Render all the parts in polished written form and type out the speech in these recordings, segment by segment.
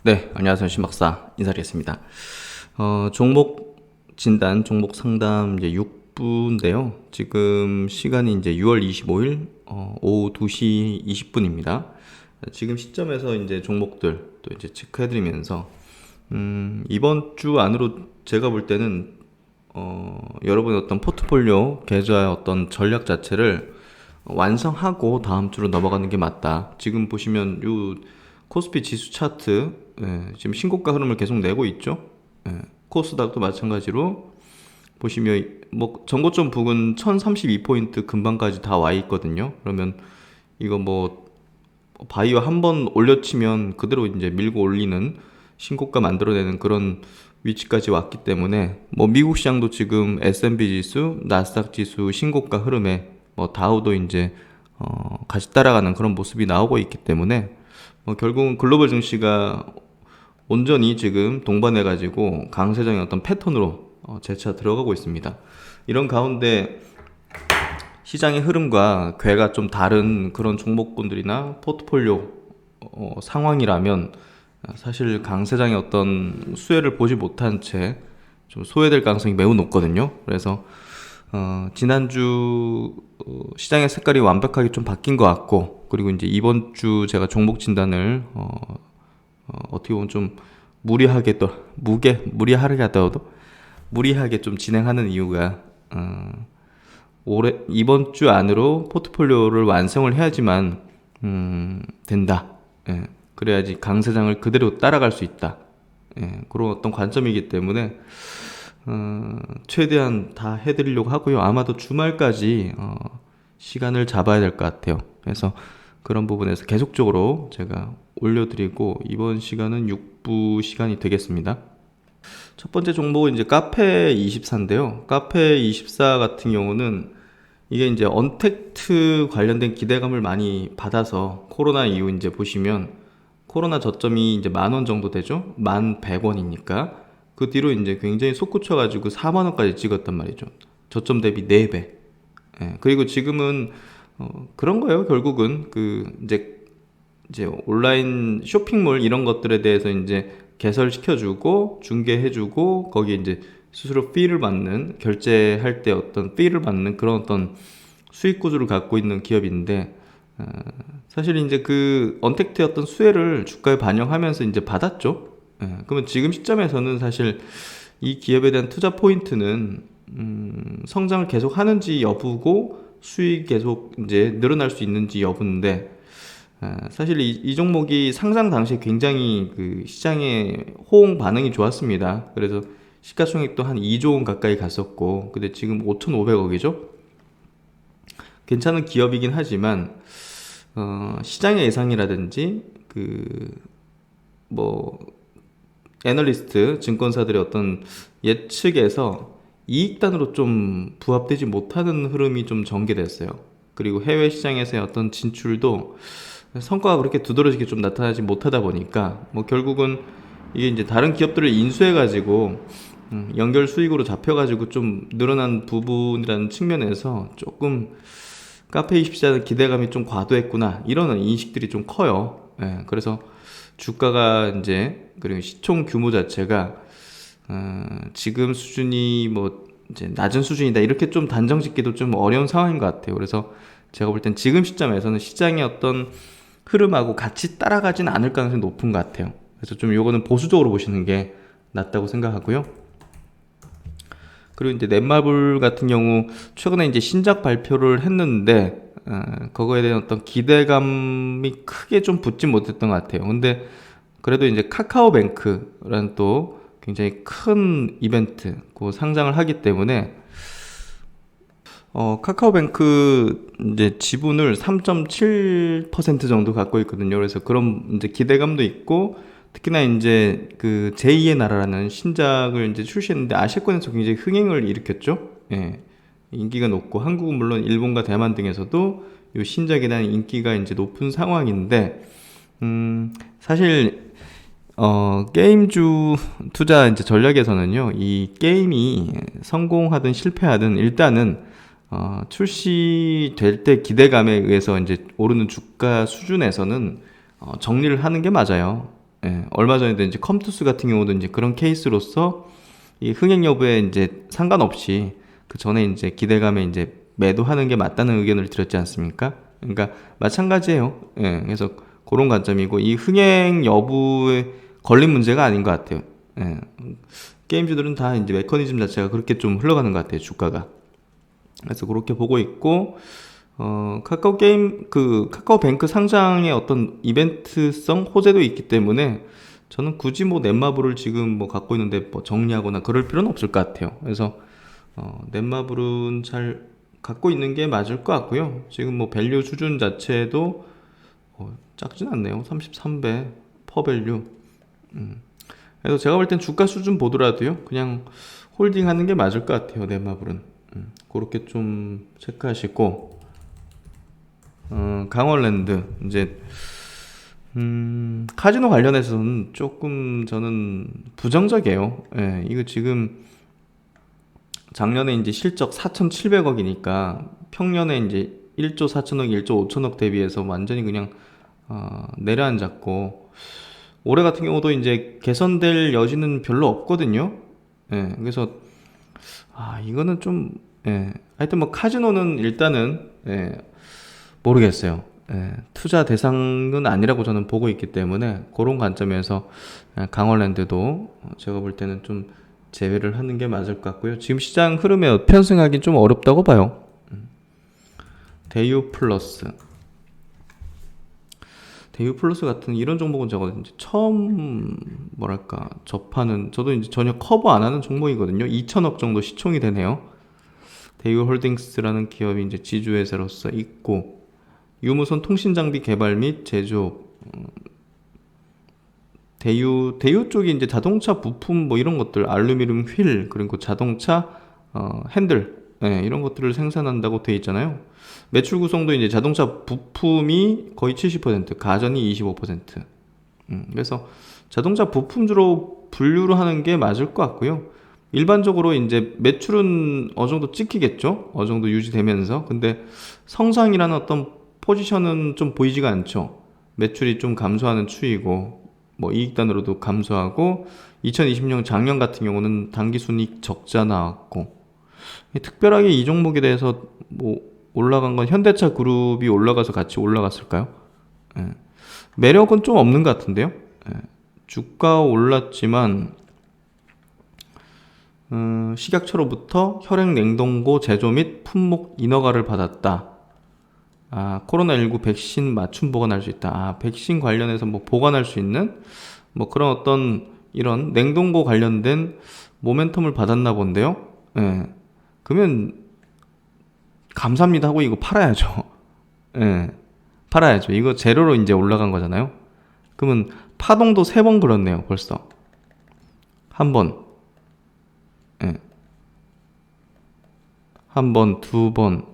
네, 안녕하세요. 신박사 인사드리겠습니다. 종목 진단, 종목 상담 이제 6부인데요. 지금 시간이 이제 6월 25일 오후 2시 20분입니다. 지금 시점에서 이제 종목들 또 이제 체크해드리면서 이번 주 안으로 제가 볼 때는 여러분의 어떤 포트폴리오 계좌의 어떤 전략 자체를 완성하고 다음 주로 넘어가는 게 맞다. 지금 보시면 요 코스피 지수 차트, 지금 신고가 흐름을 계속 내고 있죠. 코스닥도 마찬가지로 보시면 뭐 전고점 부근 1032포인트 근방까지 다 와 있거든요. 그러면 이거 뭐 바이오 한번 올려치면 그대로 이제 밀고 올리는 신고가 만들어내는 그런 위치까지 왔기 때문에 뭐 미국 시장도 지금 S&P 지수, 나스닥 지수 신고가 흐름에 뭐 다우도 이제 같이 따라가는 그런 모습이 나오고 있기 때문에 결국은 글로벌 증시가 온전히 지금 동반해가지고 강세장의 어떤 패턴으로 재차 들어가고 있습니다. 이런 가운데 시장의 흐름과 궤가 좀 다른 그런 종목군들이나 포트폴리오 상황이라면 사실 강세장의 어떤 수혜를 보지 못한 채 좀 소외될 가능성이 매우 높거든요. 그래서 지난주 시장의 색깔이 완벽하게 좀 바뀐 것 같고, 그리고 이제 이번 주 제가 종목 진단을 어떻게 보면 좀 무리하게 또 무리하게 좀 진행하는 이유가 올해 이번 주 안으로 포트폴리오를 완성을 해야지만 된다. 그래야지 강세장을 그대로 따라갈 수 있다. 그런 어떤 관점이기 때문에 최대한 다 해드리려고 하고요. 아마도 주말까지 시간을 잡아야 될 것 같아요. 그래서 그런 부분에서 계속적으로 제가 올려드리고, 이번 시간은 6부 시간이 되겠습니다. 첫 번째 종목은 이제 카페24인데요. 카페24 같은 경우는 이게 이제 언택트 관련된 기대감을 많이 받아서 코로나 이후 이제 보시면 코로나 저점이 이제 10,000원 정도 되죠. 11,100원이니까 그 뒤로 이제 굉장히 솟구쳐가지고 40,000원까지 찍었단 말이죠. 저점 대비 4배. 그리고 지금은 그런 거예요. 결국은 그 이제 온라인 쇼핑몰 이런 것들에 대해서 이제 개설시켜주고 중개해주고 거기에 이제 스스로 피를 받는, 결제할 때 어떤 피를 받는 그런 어떤 수익 구조를 갖고 있는 기업인데, 사실 이제 그 언택트의 어떤 수혜를 주가에 반영하면서 이제 받았죠. 그러면 지금 시점에서는 사실 이 기업에 대한 투자 포인트는 성장을 계속 하는지 여부고 수익이 계속 이제 늘어날 수 있는지 여부인데, 사실 이 종목이 상장 당시에 굉장히 그 시장의 호응 반응이 좋았습니다. 그래서 시가총액도 한 2조 원 가까이 갔었고, 근데 지금 5,500억이죠. 괜찮은 기업이긴 하지만 시장의 예상이라든지 뭐 애널리스트 증권사들의 어떤 예측에서 이익단으로 좀 부합되지 못하는 흐름이 좀 전개됐어요. 그리고 해외 시장에서의 어떤 진출도 성과가 그렇게 두드러지게 좀 나타나지 못하다 보니까 뭐 결국은 이게 이제 다른 기업들을 인수해가지고 연결 수익으로 잡혀가지고 좀 늘어난 부분이라는 측면에서 조금 카페24는 기대감이 좀 과도했구나, 이런 인식들이 좀 커요. 그래서 주가가 이제, 그리고 시총 규모 자체가 지금 수준이 뭐 이제 낮은 수준이다, 이렇게 좀 단정 짓기도 좀 어려운 상황인 것 같아요. 그래서 제가 볼 땐 지금 시점에서는 시장의 어떤 흐름하고 같이 따라가진 않을 가능성이 높은 것 같아요. 그래서 좀 요거는 보수적으로 보시는 게 낫다고 생각하고요. 그리고 이제 넷마블 같은 경우 최근에 이제 신작 발표를 했는데 그거에 대한 어떤 기대감이 크게 좀 붙지 못했던 것 같아요. 근데 그래도 이제 카카오뱅크라는 또 굉장히 큰 이벤트 그 상장을 하기 때문에 카카오뱅크 이제 지분을 3.7% 정도 갖고 있거든요. 그래서 그런 이제 기대감도 있고, 특히나 이제 그 제2의 나라라는 신작을 이제 출시했는데 아시아권에서 굉장히 흥행을 일으켰죠. 인기가 높고, 한국은 물론 일본과 대만 등에서도 이 신작에 대한 인기가 이제 높은 상황인데, 사실 게임주 투자 이제 전략에서는요, 이 게임이 성공하든 실패하든 일단은 출시될 때 기대감에 의해서 이제 오르는 주가 수준에서는 정리를 하는 게 맞아요. 얼마 전에도 이제 컴투스 같은 경우도 이제 그런 케이스로서 이 흥행 여부에 이제 상관없이 그 전에 이제 기대감에 이제 매도하는 게 맞다는 의견을 드렸지 않습니까? 그러니까 마찬가지예요. 그래서 그런 관점이고 이 흥행 여부에 걸린 문제가 아닌 것 같아요. 게임주들은 다 이제 메커니즘 자체가 그렇게 좀 흘러가는 것 같아요, 주가가. 그래서 그렇게 보고 있고, 카카오 게임, 카카오뱅크 상장의 어떤 이벤트성 호재도 있기 때문에 저는 굳이 뭐 넷마블을 지금 뭐 갖고 있는데 뭐 정리하거나 그럴 필요는 없을 것 같아요. 그래서, 넷마블은 잘 갖고 있는 게 맞을 것 같고요. 지금 뭐 밸류 수준 자체도 작진 않네요. 33배 퍼밸류. 그래서 제가 볼 땐 주가 수준 보더라도요, 그냥 홀딩 하는 게 맞을 것 같아요, 넷마블은. 그렇게 좀 체크하시고, 강원랜드, 이제, 카지노 관련해서는 조금 저는 부정적이에요. 이거 지금 작년에 이제 실적 4,700억이니까 평년에 이제 1조 4천억, 1조 5천억 대비해서 완전히 그냥, 내려앉았고, 올해 같은 경우도 이제 개선될 여지는 별로 없거든요. 그래서 이거는 좀 하여튼 뭐 카지노는 일단은 모르겠어요. 투자 대상은 아니라고 저는 보고 있기 때문에 그런 관점에서 강원랜드도 제가 볼 때는 좀 제외를 하는 게 맞을 것 같고요. 지금 시장 흐름에 편승하기 좀 어렵다고 봐요. 대유플러스 같은 이런 종목은 제가 이제 처음 뭐랄까 접하는, 저도 이제 전혀 커버 안 하는 종목이거든요. 2천억 정도 시총이 되네요. 대유홀딩스라는 기업이 이제 지주회사로서 있고, 유무선 통신장비 개발 및 제조업, 대유 쪽이 이제 자동차 부품 뭐 이런 것들, 알루미늄 휠, 그리고 자동차 핸들, 이런 것들을 생산한다고 돼 있잖아요. 매출 구성도 이제 자동차 부품이 거의 70%, 가전이 25%. 그래서 자동차 부품주로 분류를 하는 게 맞을 것 같고요. 일반적으로 이제 매출은 어느 정도 찍히겠죠? 어느 정도 유지되면서. 근데 성장이라는 어떤 포지션은 좀 보이지가 않죠. 매출이 좀 감소하는 추이고, 뭐 이익단으로도 감소하고, 2020년 작년 같은 경우는 당기순이익 적자 나왔고, 특별하게 이 종목에 대해서 뭐 올라간 건 현대차 그룹이 올라가서 같이 올라갔을까요? 매력은 좀 없는 것 같은데요. 주가 올랐지만 식약처로부터 혈액 냉동고 제조 및 품목 인허가를 받았다. 코로나19 백신 맞춤 보관할 수 있다. 백신 관련해서 뭐 보관할 수 있는 뭐 그런 어떤 이런 냉동고 관련된 모멘텀을 받았나 본데요. 그러면 감사합니다 하고 이거 팔아야죠. 팔아야죠. 이거 재료로 이제 올라간 거잖아요. 그러면 파동도 3번 걸었네요, 벌써. 한 번, 한 번, 2번,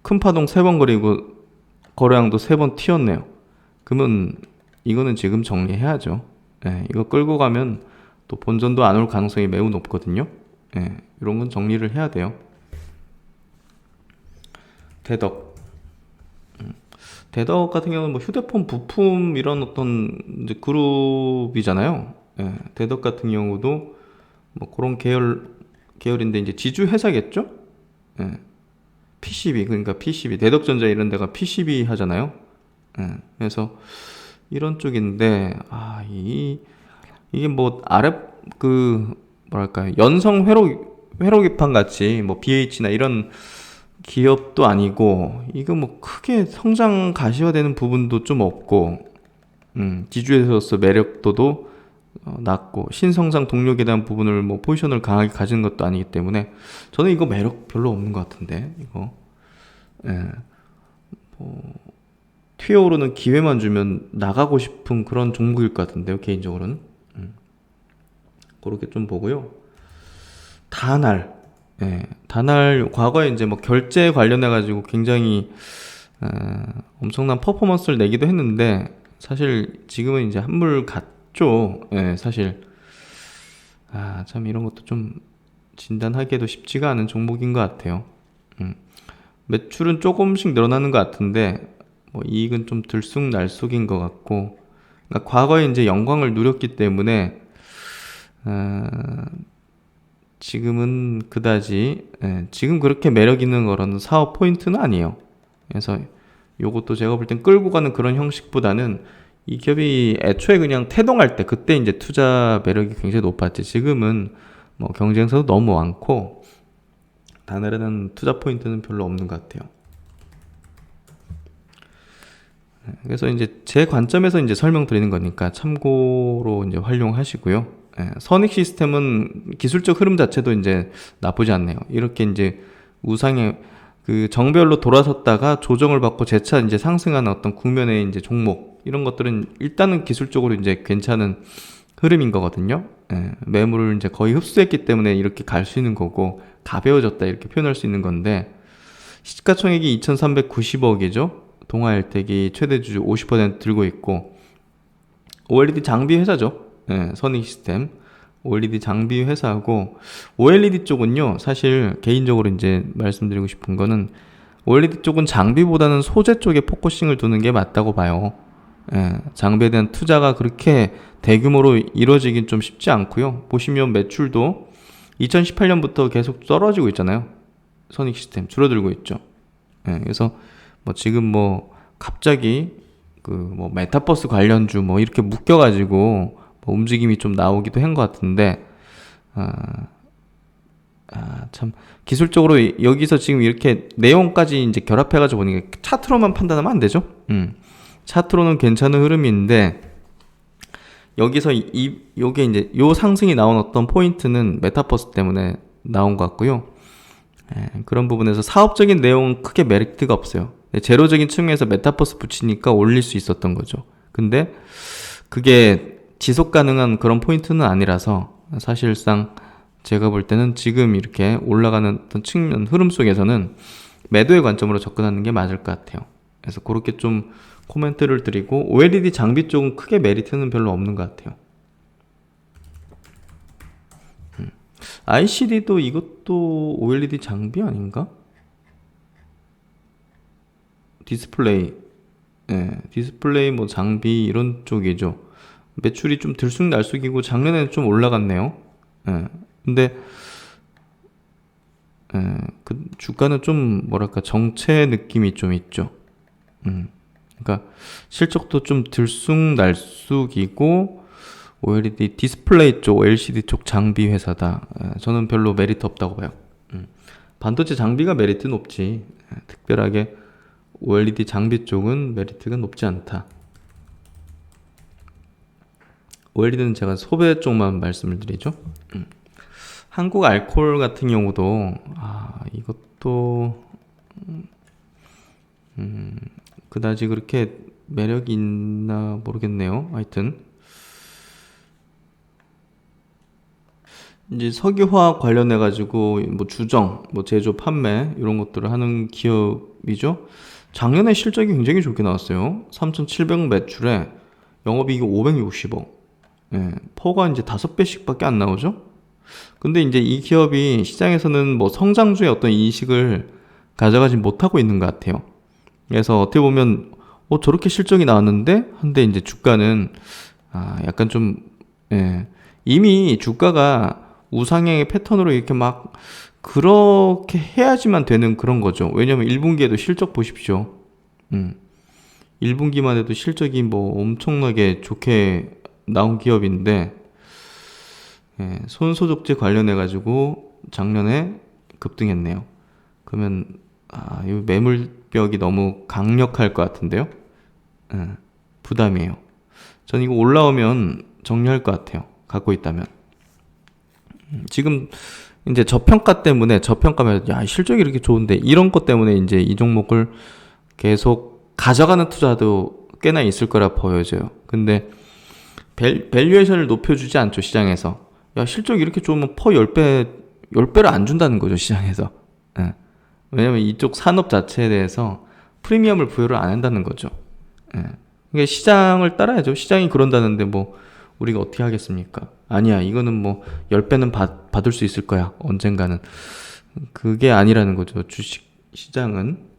큰 파동 3번 거리고 거래량도 3번 튀었네요. 그러면 이거는 지금 정리해야죠. 이거 끌고 가면 또 본전도 안 올 가능성이 매우 높거든요. 이런 건 정리를 해야 돼요. 대덕 같은 경우는 뭐 휴대폰 부품 이런 어떤 이제 그룹이잖아요. 대덕 같은 경우도 뭐 그런 계열인데 이제 지주 회사겠죠? PCB, 그러니까 PCB, 대덕전자 이런 데가 PCB 하잖아요. 그래서 이런 쪽인데 이게 뭐 뭐랄까 연성 회로기판 같이 뭐 BH나 이런 기업도 아니고, 이거 뭐 크게 성장 가시화되는 부분도 좀 없고, 지주에서로서 매력도도 낮고, 신성장 동력에 대한 부분을 뭐 포지션을 강하게 가지는 것도 아니기 때문에 저는 이거 매력 별로 없는 것 같은데, 이거 뭐 튀어오르는 기회만 주면 나가고 싶은 그런 종목일 것 같은데요, 개인적으로는. 그렇게 좀 보고요. 다날 과거에 이제 뭐 결제 관련해 가지고 굉장히 엄청난 퍼포먼스를 내기도 했는데, 사실 지금은 이제 한물 갔죠. 사실 참 이런 것도 좀 진단하기에도 쉽지가 않은 종목인 것 같아요. 매출은 조금씩 늘어나는 것 같은데 뭐 이익은 좀 들쑥날쑥인 것 같고, 그러니까 과거에 이제 영광을 누렸기 때문에 지금은 그다지 지금 그렇게 매력 있는 그런 사업 포인트는 아니에요. 그래서 요것도 제가 볼 땐 끌고 가는 그런 형식보다는 이 기업이 애초에 그냥 태동할 때 그때 이제 투자 매력이 굉장히 높았지. 지금은 뭐 경쟁사도 너무 많고 다른 투자 포인트는 별로 없는 것 같아요. 그래서 이제 제 관점에서 이제 설명드리는 거니까 참고로 이제 활용하시고요. 선익 시스템은 기술적 흐름 자체도 이제 나쁘지 않네요. 이렇게 이제 우상의 그 정배열로 돌아섰다가 조정을 받고 재차 이제 상승하는 어떤 국면의 이제 종목 이런 것들은 일단은 기술적으로 이제 괜찮은 흐름인 거거든요. 매물을 이제 거의 흡수했기 때문에 이렇게 갈 수 있는 거고 가벼워졌다 이렇게 표현할 수 있는 건데 시가총액이 2,390억이죠. 동아일텍이 최대주주 50% 들고 있고 OLED 장비 회사죠. 선익 시스템 OLED 장비 회사고 OLED 쪽은요. 사실 개인적으로 이제 말씀드리고 싶은 거는 OLED 쪽은 장비보다는 소재 쪽에 포커싱을 두는 게 맞다고 봐요. 장비에 대한 투자가 그렇게 대규모로 이루어지긴 좀 쉽지 않고요. 보시면 매출도 2018년부터 계속 떨어지고 있잖아요. 선익 시스템 줄어들고 있죠. 그래서 뭐 지금 뭐 갑자기 그 뭐 메타버스 관련주 뭐 이렇게 묶여가지고 뭐 움직임이 좀 나오기도 한 것 같은데 참 기술적으로 여기서 지금 이렇게 내용까지 이제 결합해가지고 보니까 차트로만 판단하면 안 되죠. 차트로는 괜찮은 흐름인데 여기서 요게 이제 요 상승이 나온 어떤 포인트는 메타버스 때문에 나온 것 같고요. 그런 부분에서 사업적인 내용은 크게 메리트가 없어요. 제로적인 측면에서 메타버스 붙이니까 올릴 수 있었던 거죠. 근데 그게 지속 가능한 그런 포인트는 아니라서 사실상 제가 볼 때는 지금 이렇게 올라가는 어떤 측면 흐름 속에서는 매도의 관점으로 접근하는 게 맞을 것 같아요. 그래서 그렇게 좀 코멘트를 드리고 OLED 장비 쪽은 크게 메리트는 별로 없는 것 같아요. ICD도 이것도 OLED 장비 아닌가? 디스플레이, 디스플레이 뭐 장비 이런 쪽이죠. 매출이 좀 들쑥날쑥이고 작년에는 좀 올라갔네요. 근데 그 주가는 좀 뭐랄까 정체 느낌이 좀 있죠. 그러니까 실적도 좀 들쑥날쑥이고 OLED 디스플레이 쪽, LCD 쪽 장비 회사다. 저는 별로 메리트 없다고 봐요. 반도체 장비가 메리트 높지. 특별하게 OLED 장비 쪽은 메리트가 높지 않다. OLED는 제가 소배 쪽만 말씀을 드리죠. 한국 알콜 같은 경우도 이것도 그다지 그렇게 매력이 있나 모르겠네요. 하여튼 이제 석유화학 관련해 가지고 뭐 주정, 뭐 제조, 판매 이런 것들을 하는 기업이죠. 작년에 실적이 굉장히 좋게 나왔어요. 3,700억 매출에 영업이익이 560억. 퍼가 이제 5배씩밖에 안 나오죠. 근데 이제 이 기업이 시장에서는 뭐 성장주의 어떤 인식을 가져가지 못하고 있는 것 같아요. 그래서 어떻게 보면 저렇게 실적이 나왔는데 한데 이제 주가는 약간 좀 이미 주가가 우상향의 패턴으로 이렇게 막 그렇게 해야지만 되는 그런 거죠. 왜냐면 1분기에도 실적 보십시오. 1분기만 해도 실적이 뭐 엄청나게 좋게 나온 기업인데 손소독제 관련해 가지고 작년에 급등했네요. 그러면 이 매물벽이 너무 강력할 것 같은데요. 부담이에요. 전 이거 올라오면 정리할 것 같아요. 갖고 있다면. 지금 이제 저평가면 실적이 이렇게 좋은데 이런 것 때문에 이제 이 종목을 계속 가져가는 투자도 꽤나 있을 거라 보여져요. 근데 밸류에이션을 높여주지 않죠, 시장에서. 실적이 이렇게 좋으면 퍼 10배를 안 준다는 거죠, 시장에서. 왜냐면 이쪽 산업 자체에 대해서 프리미엄을 부여를 안 한다는 거죠. 그러니까 시장을 따라야죠. 시장이 그런다는데 뭐 우리가 어떻게 하겠습니까? 아니야, 이거는 뭐 10배는 받을 수 있을 거야, 언젠가는. 그게 아니라는 거죠, 주식 시장은.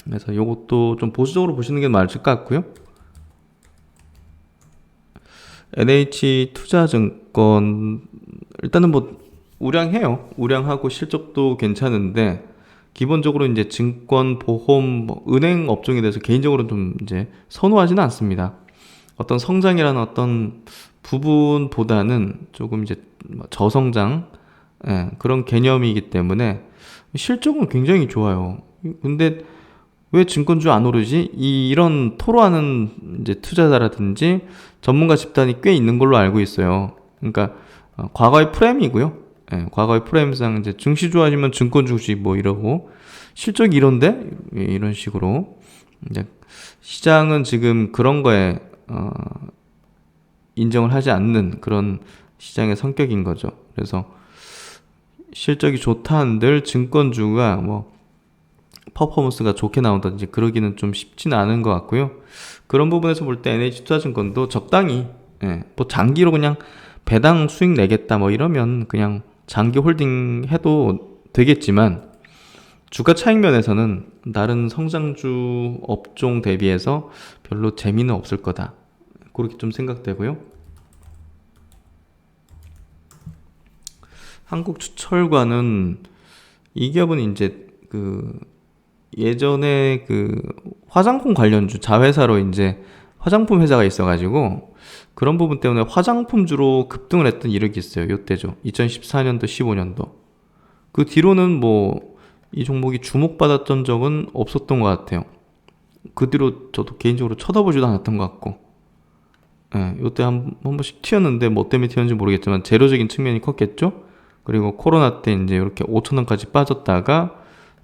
그래서 요것도 좀 보수적으로 보시는 게 맞을 것 같고요. NH투자증권 일단은 뭐 우량해요. 우량하고 실적도 괜찮은데 기본적으로 이제 증권, 보험, 뭐 은행 업종에 대해서 개인적으로 좀 이제 선호하지는 않습니다. 어떤 성장이라는 어떤 부분보다는 조금 이제 저성장, 그런 개념이기 때문에 실적은 굉장히 좋아요. 근데 왜 증권주 안 오르지? 이런 토로하는 이제 투자자라든지 전문가 집단이 꽤 있는 걸로 알고 있어요. 그러니까 과거의 프레임이고요. 과거의 프레임상 이제 증시 좋아지면 증권 주식 뭐 이러고 실적이 이런데 이런 식으로 이제 시장은 지금 그런 거에 인정을 하지 않는 그런 시장의 성격인 거죠. 그래서 실적이 좋다 한들 증권주가 뭐 퍼포먼스가 좋게 나온다든지 그러기는 좀 쉽지는 않은 것 같고요. 그런 부분에서 볼 때 NH투자증권도 적당히 뭐 장기로 그냥 배당 수익 내겠다 뭐 이러면 그냥 장기 홀딩 해도 되겠지만 주가 차익 면에서는 다른 성장주 업종 대비해서 별로 재미는 없을 거다. 그렇게 좀 생각되고요. 한국추철과는 이 기업은 이제 그 예전에 그 화장품 관련주 자회사로 이제 화장품 회사가 있어가지고 그런 부분 때문에 화장품주로 급등을 했던 이력이 있어요. 요때죠. 2014년도, 15년도. 그 뒤로는 뭐 이 종목이 주목받았던 적은 없었던 것 같아요. 그 뒤로 저도 개인적으로 쳐다보지도 않았던 것 같고, 요때 한 번씩 튀었는데 뭐 때문에 튀었는지 모르겠지만 재료적인 측면이 컸겠죠. 그리고 코로나 때 이제 이렇게 5,000원까지 빠졌다가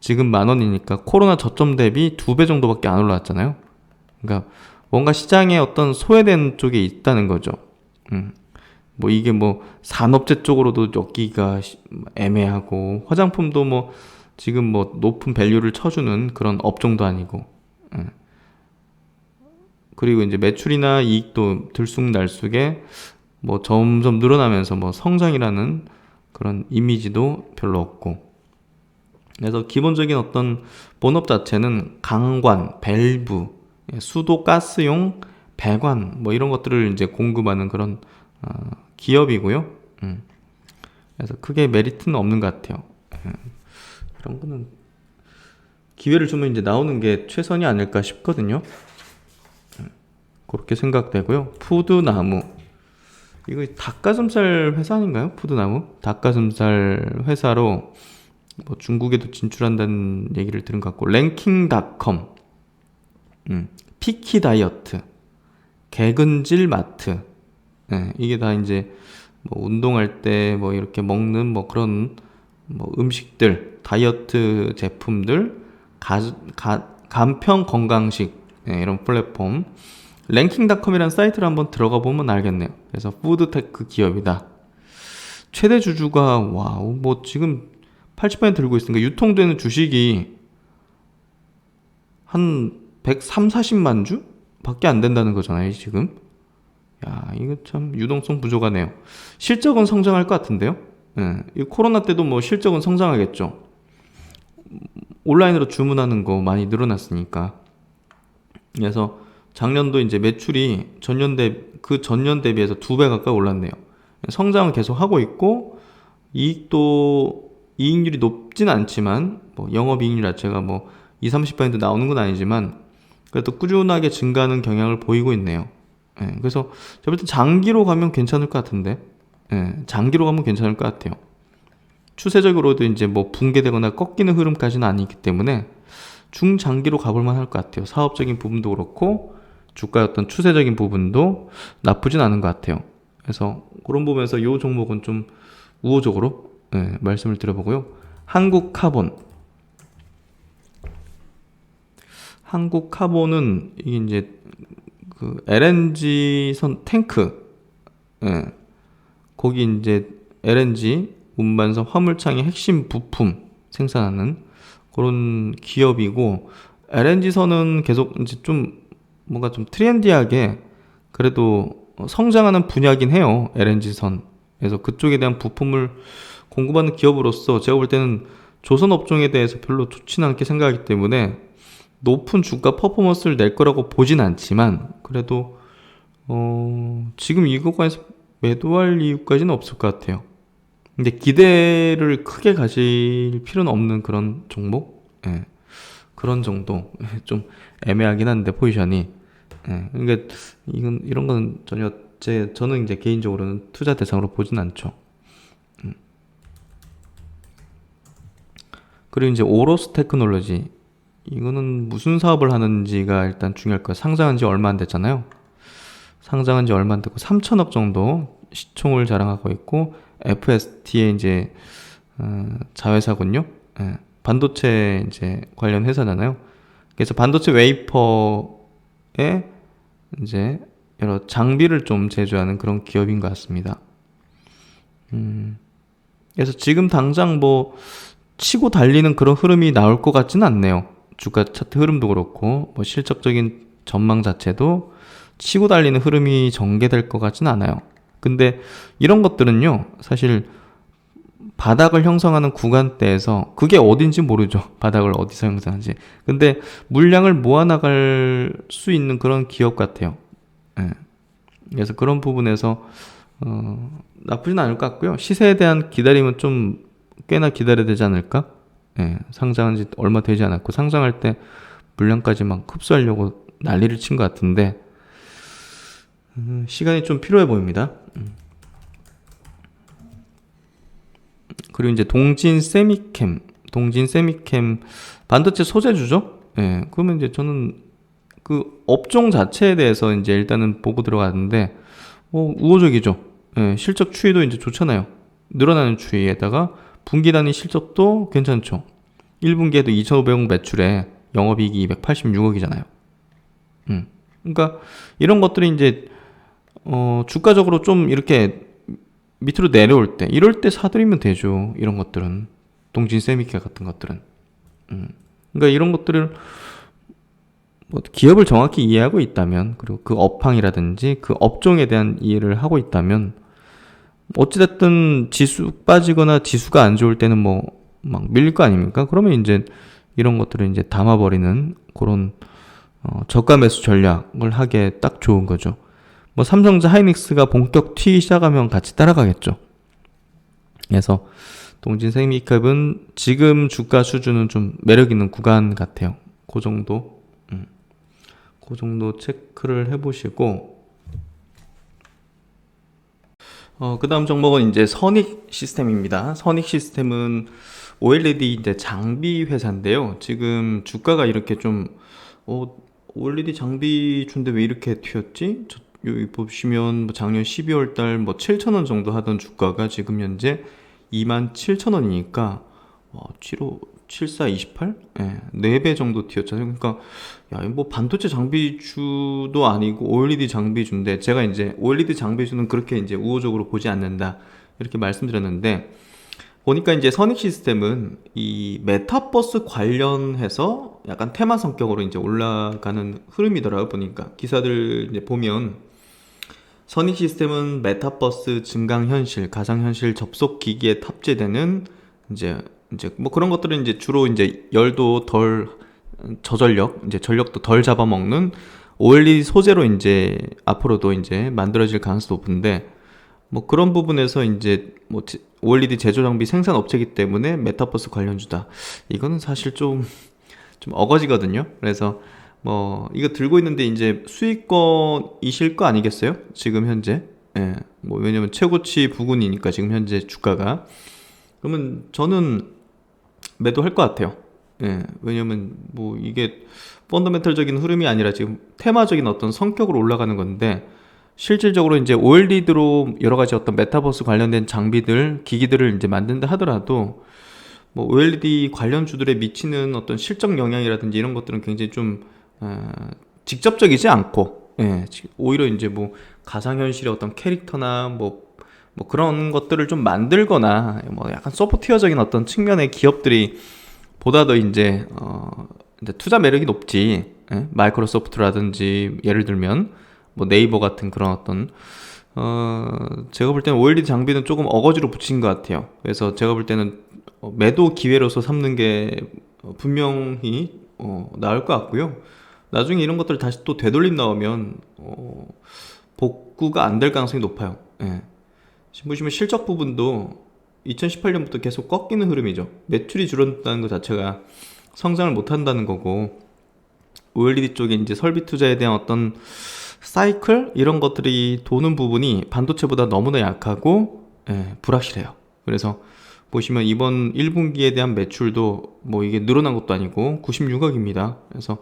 지금 10,000원이니까 코로나 저점 대비 2배 정도밖에 안 올라왔잖아요. 그러니까 뭔가 시장에 어떤 소외된 쪽에 있다는 거죠. 뭐 이게 뭐 산업재 쪽으로도 엮기가 애매하고 화장품도 뭐 지금 뭐 높은 밸류를 쳐주는 그런 업종도 아니고, 그리고 이제 매출이나 이익도 들쑥날쑥에 뭐 점점 늘어나면서 뭐 성장이라는 그런 이미지도 별로 없고, 그래서 기본적인 어떤 본업 자체는 강관, 밸브, 수도 가스용 배관 뭐 이런 것들을 이제 공급하는 그런 기업이고요. 그래서 크게 메리트는 없는 것 같아요. 그런 거는 기회를 주면 이제 나오는 게 최선이 아닐까 싶거든요. 그렇게 생각되고요. 푸드나무, 이거 닭가슴살 회사 아닌가요? 푸드나무 닭가슴살 회사로 뭐 중국에도 진출한다는 얘기를 들은 것 같고, 랭킹닷컴, 피키 다이어트, 개근질 마트, 이게 다 이제 뭐 운동할 때 뭐 이렇게 먹는 뭐 그런 뭐 음식들, 다이어트 제품들, 간편 건강식, 이런 플랫폼. 랭킹닷컴이라는 사이트를 한번 들어가 보면 알겠네요. 그래서 푸드테크 기업이다. 최대 주주가 와우 뭐 지금 80% 들고 있으니까 유통되는 주식이 한 130, 40만 주? 밖에 안 된다는 거잖아요, 지금. 야, 이거 참 유동성 부족하네요. 실적은 성장할 것 같은데요? 이 코로나 때도 뭐 실적은 성장하겠죠. 온라인으로 주문하는 거 많이 늘어났으니까. 그래서 작년도 이제 매출이 그 전년 대비해서 2배 가까이 올랐네요. 성장은 계속 하고 있고, 이익률이 높진 않지만, 뭐 영업이익률 자체가 뭐 20-30% 나오는 건 아니지만, 그래도 꾸준하게 증가하는 경향을 보이고 있네요. 그래서 제가 볼 때 장기로 가면 괜찮을 것 같은데, 장기로 가면 괜찮을 것 같아요. 추세적으로도 이제 뭐 붕괴되거나 꺾이는 흐름까지는 아니기 때문에 중장기로 가볼 만할 것 같아요. 사업적인 부분도 그렇고 주가의 어떤 추세적인 부분도 나쁘진 않은 것 같아요. 그래서 그런 부분에서 이 종목은 좀 우호적으로 말씀을 드려보고요. 한국카본은 이게 이제 그 LNG선 탱크, 거기 이제 LNG 운반선 화물창의 핵심 부품 생산하는 그런 기업이고, LNG선은 계속 이제 좀 뭔가 좀 트렌디하게 그래도 성장하는 분야긴 해요. LNG선. 그래서 그쪽에 대한 부품을 공급하는 기업으로서 제가 볼 때는 조선 업종에 대해서 별로 좋지는 않게 생각하기 때문에 높은 주가 퍼포먼스를 낼 거라고 보진 않지만, 그래도 지금 이 구간에서 매도할 이유까지는 없을 것 같아요. 근데 기대를 크게 가질 필요는 없는 그런 종목? 예, 그런 정도. 좀 애매하긴 한데, 포지션이. 예, 그러니까, 이런 건 전혀, 저는 이제 개인적으로는 투자 대상으로 보진 않죠. 그리고 이제 오로스 테크놀로지. 이거는 무슨 사업을 하는지가 일단 중요할 거예요. 상장한 지 얼마 안 됐잖아요. 상장한 지 얼마 안 됐고, 3천억 정도 시총을 자랑하고 있고, FST의 이제, 자회사군요. 예, 반도체 이제 관련 회사잖아요. 그래서 반도체 웨이퍼에 이제 여러 장비를 좀 제조하는 그런 기업인 것 같습니다. 그래서 지금 당장 뭐 치고 달리는 그런 흐름이 나올 것 같지는 않네요. 주가 차트 흐름도 그렇고 뭐 실적적인 전망 자체도 치고 달리는 흐름이 전개될 것 같지는 않아요. 근데 이런 것들은요, 사실 바닥을 형성하는 구간대에서 그게 어딘지 모르죠. 바닥을 어디서 형성하는지. 근데 물량을 모아나갈 수 있는 그런 기업 같아요. 예. 그래서 그런 부분에서 나쁘진 않을 것 같고요. 시세에 대한 기다림은 좀 꽤나 기다려야 되지 않을까? 예, 상장한 지 얼마 되지 않았고 상장할 때 물량까지 막 흡수하려고 난리를 친 것 같은데 시간이 좀 필요해 보입니다. 그리고 이제 동진 세미캠 반도체 소재주죠? 예, 그러면 이제 저는 그 업종 자체에 대해서 이제 일단은 보고 들어갔는데 우호적이죠. 예, 실적 추이도 이제 좋잖아요. 늘어나는 추이에다가 분기 단위 실적도 괜찮죠. 1분기에도 2,500억 매출에 영업이익이 286억이잖아요. 그러니까 이런 것들이 이제 주가적으로 좀 이렇게 밑으로 내려올 때 이럴 때 사들이면 되죠. 이런 것들은 동진 세미케 같은 것들은. 그러니까 이런 것들을 뭐 기업을 정확히 이해하고 있다면 그리고 그 업황이라든지 그 업종에 대한 이해를 하고 있다면 어찌됐든 지수 빠지거나 지수가 안 좋을 때는 뭐 막 밀릴 거 아닙니까? 그러면 이제 이런 것들을 이제 담아버리는 그런 저가 매수 전략을 하기에 딱 좋은 거죠. 뭐 삼성전자 하이닉스가 본격 튀기 시작하면 같이 따라가겠죠. 그래서 동진생미캡은 지금 주가 수준은 좀 매력 있는 구간 같아요. 그 정도, 그 정도 체크를 해보시고, 그 다음 종목은 이제 선익 시스템입니다. 선익 시스템은 OLED 이제 장비 회사인데요. 지금 주가가 이렇게 좀, OLED 장비 준데 왜 이렇게 튀었지? 여기 보시면 뭐 작년 12월 달 뭐 7,000원 정도 하던 주가가 지금 현재 27,000원이니까 7428? 예, 4배 정도 튀었잖아요. 그러니까 야, 뭐 반도체 장비주도 아니고 OLED 장비주인데 제가 이제 OLED 장비주는 그렇게 이제 우호적으로 보지 않는다. 이렇게 말씀드렸는데 보니까 이제 선익 시스템은 이 메타버스 관련해서 약간 테마 성격으로 이제 올라가는 흐름이더라고요. 보니까 기사들 이제 보면 선익 시스템은 메타버스 증강현실, 가상현실 접속 기기에 탑재되는 이제 뭐 그런 것들은 이제 주로 이제 열도 덜 저전력, 이제 전력도 덜 잡아먹는 OLED 소재로 이제 앞으로도 이제 만들어질 가능성이 높은데 뭐 그런 부분에서 이제 뭐 OLED 제조 장비 생산 업체이기 때문에 메타버스 관련주다. 이거는 사실 좀 어거지거든요. 그래서 뭐 이거 들고 있는데 이제 수익권이실 거 아니겠어요? 지금 현재. 예. 뭐 왜냐면 최고치 부근이니까 지금 현재 주가가. 그러면 저는 매도할 것 같아요. 예. 왜냐면 뭐 이게 펀더멘털적인 흐름이 아니라 지금 테마적인 어떤 성격으로 올라가는 건데 실질적으로 이제 OLED로 여러 가지 어떤 메타버스 관련된 장비들, 기기들을 이제 만든다 하더라도 뭐 OLED 관련주들에 미치는 어떤 실적 영향이라든지 이런 것들은 굉장히 좀 직접적이지 않고, 예, 오히려 이제 뭐 가상현실의 어떤 캐릭터나 뭐 그런 것들을 좀 만들거나 뭐 약간 소프트웨어적인 어떤 측면의 기업들이 보다 더 이제 투자 매력이 높지. 예? 마이크로소프트라든지 예를 들면 뭐 네이버 같은 그런 어떤 제가 볼 때는 OLED 장비는 조금 어거지로 붙인 것 같아요. 그래서 제가 볼 때는 매도 기회로서 삼는 게 분명히 나을 것 같고요. 나중에 이런 것들 다시 또 되돌림 나오면 복구가 안 될 가능성이 높아요. 예. 지금 보시면 실적 부분도 2018년부터 계속 꺾이는 흐름이죠. 매출이 줄었다는 것 자체가 성장을 못 한다는 거고, OLED 쪽에 이제 설비 투자에 대한 어떤 사이클 이런 것들이 도는 부분이 반도체보다 너무나 약하고 불확실해요. 그래서 보시면 이번 1분기에 대한 매출도 뭐 이게 늘어난 것도 아니고 96억입니다. 그래서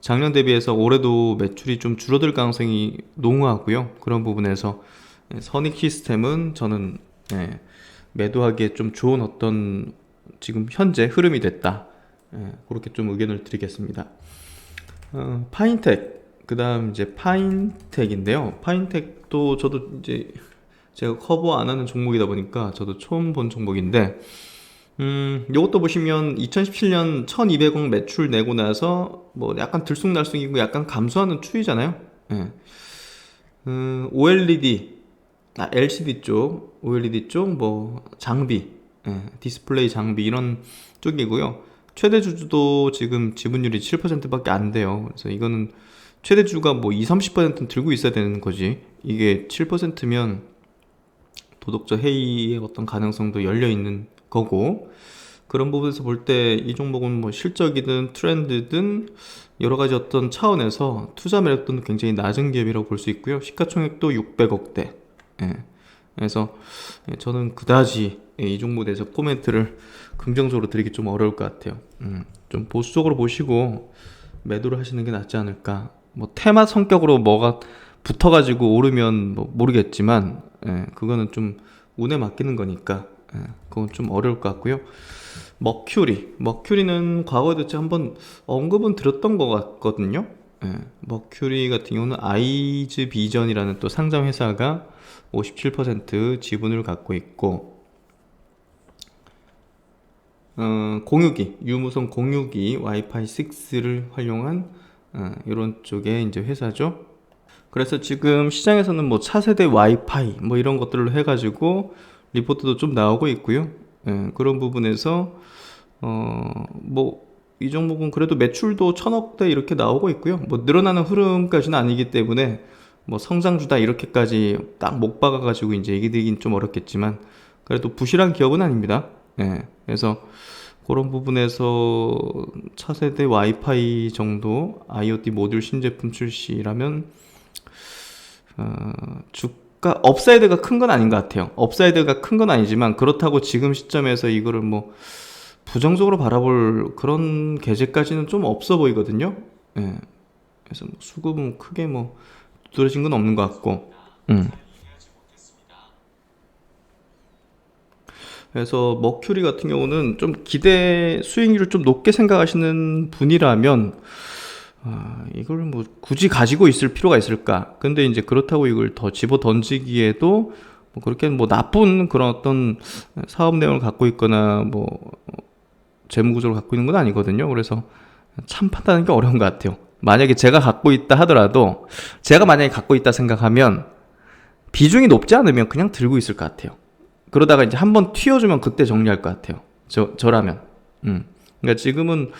작년 대비해서 올해도 매출이 좀 줄어들 가능성이 농후하고요. 그런 부분에서 선익 시스템은 저는 매도하기에 좀 좋은 어떤 지금 현재 흐름이 됐다. 그렇게 좀 의견을 드리겠습니다. 파인텍, 그 다음 이제 파인텍인데요. 파인텍도 저도 이제 제가 커버 안 하는 종목이다 보니까 저도 처음 본 종목인데, 요것도 보시면 2017년 1200억 매출 내고 나서 뭐 약간 들쑥날쑥이고 약간 감소하는 추이잖아요. 예. OLED, LCD 쪽, OLED 쪽, 뭐 장비, 디스플레이 장비 이런 쪽이고요. 최대 주주도 지금 지분율이 7%밖에 안 돼요. 그래서 이거는 최대 주가 뭐 20, 30%는 들고 있어야 되는 거지. 이게 7%면 도덕적 해이의 어떤 가능성도 열려 있는 거고, 그런 부분에서 볼 때 이 종목은 뭐 실적이든 트렌드든 여러 가지 어떤 차원에서 투자 매력도는 굉장히 낮은 기업이라고 볼 수 있고요. 시가총액도 600억대. 그래서 저는 그다지 이 종목에 대해서 코멘트를 긍정적으로 드리기 좀 어려울 것 같아요. 좀 보수적으로 보시고 매도를 하시는 게 낫지 않을까. 뭐 테마 성격으로 뭐가 붙어가지고 오르면 뭐 모르겠지만, 그거는 좀 운에 맡기는 거니까, 그건 좀 어려울 것 같고요. 머큐리는 과거에도 제가 한번 언급은 드렸던 것 같거든요. 머큐리 같은 경우는 아이즈 비전이라는 또 상장 회사가 57% 지분을 갖고 있고, 공유기, 유무선 공유기 와이파이 6를 활용한 이런 쪽의 이제 회사죠. 그래서 지금 시장에서는 뭐 차세대 와이파이 뭐 이런 것들을 해가지고 리포트도 좀 나오고 있고요. 그런 부분에서 뭐 이 종목은 그래도 매출도 1000억대 이렇게 나오고 있고요. 뭐 늘어나는 흐름까지는 아니기 때문에 뭐 성장주다 이렇게까지 딱 못 박아가지고 이제 얘기드리긴 좀 어렵겠지만, 그래도 부실한 기업은 아닙니다. 그래서 그런 부분에서 차세대 와이파이 정도 IoT 모듈 신제품 출시라면 주가 업사이드가 큰 건 아닌 것 같아요. 업사이드가 큰 건 아니지만 그렇다고 지금 시점에서 이거를 뭐 부정적으로 바라볼 그런 계제까지는 좀 없어 보이거든요. 그래서 뭐 수급은 크게 뭐 두드러진 건 없는 것 같고. 그래서 머큐리 같은 경우는 좀 기대 수익률을 좀 높게 생각하시는 분이라면 이걸 뭐 굳이 가지고 있을 필요가 있을까? 근데 이제 그렇다고 이걸 더 집어 던지기에도 뭐 그렇게 뭐 나쁜 그런 어떤 사업 내용을 갖고 있거나 뭐 재무 구조를 갖고 있는 건 아니거든요. 그래서 참 판단하는 게 어려운 것 같아요. 만약에 제가 갖고 있다 하더라도, 제가 만약에 갖고 있다 생각하면 비중이 높지 않으면 그냥 들고 있을 것 같아요. 그러다가 이제 한번 튀어주면 그때 정리할 것 같아요. 저라면. 그러니까 지금은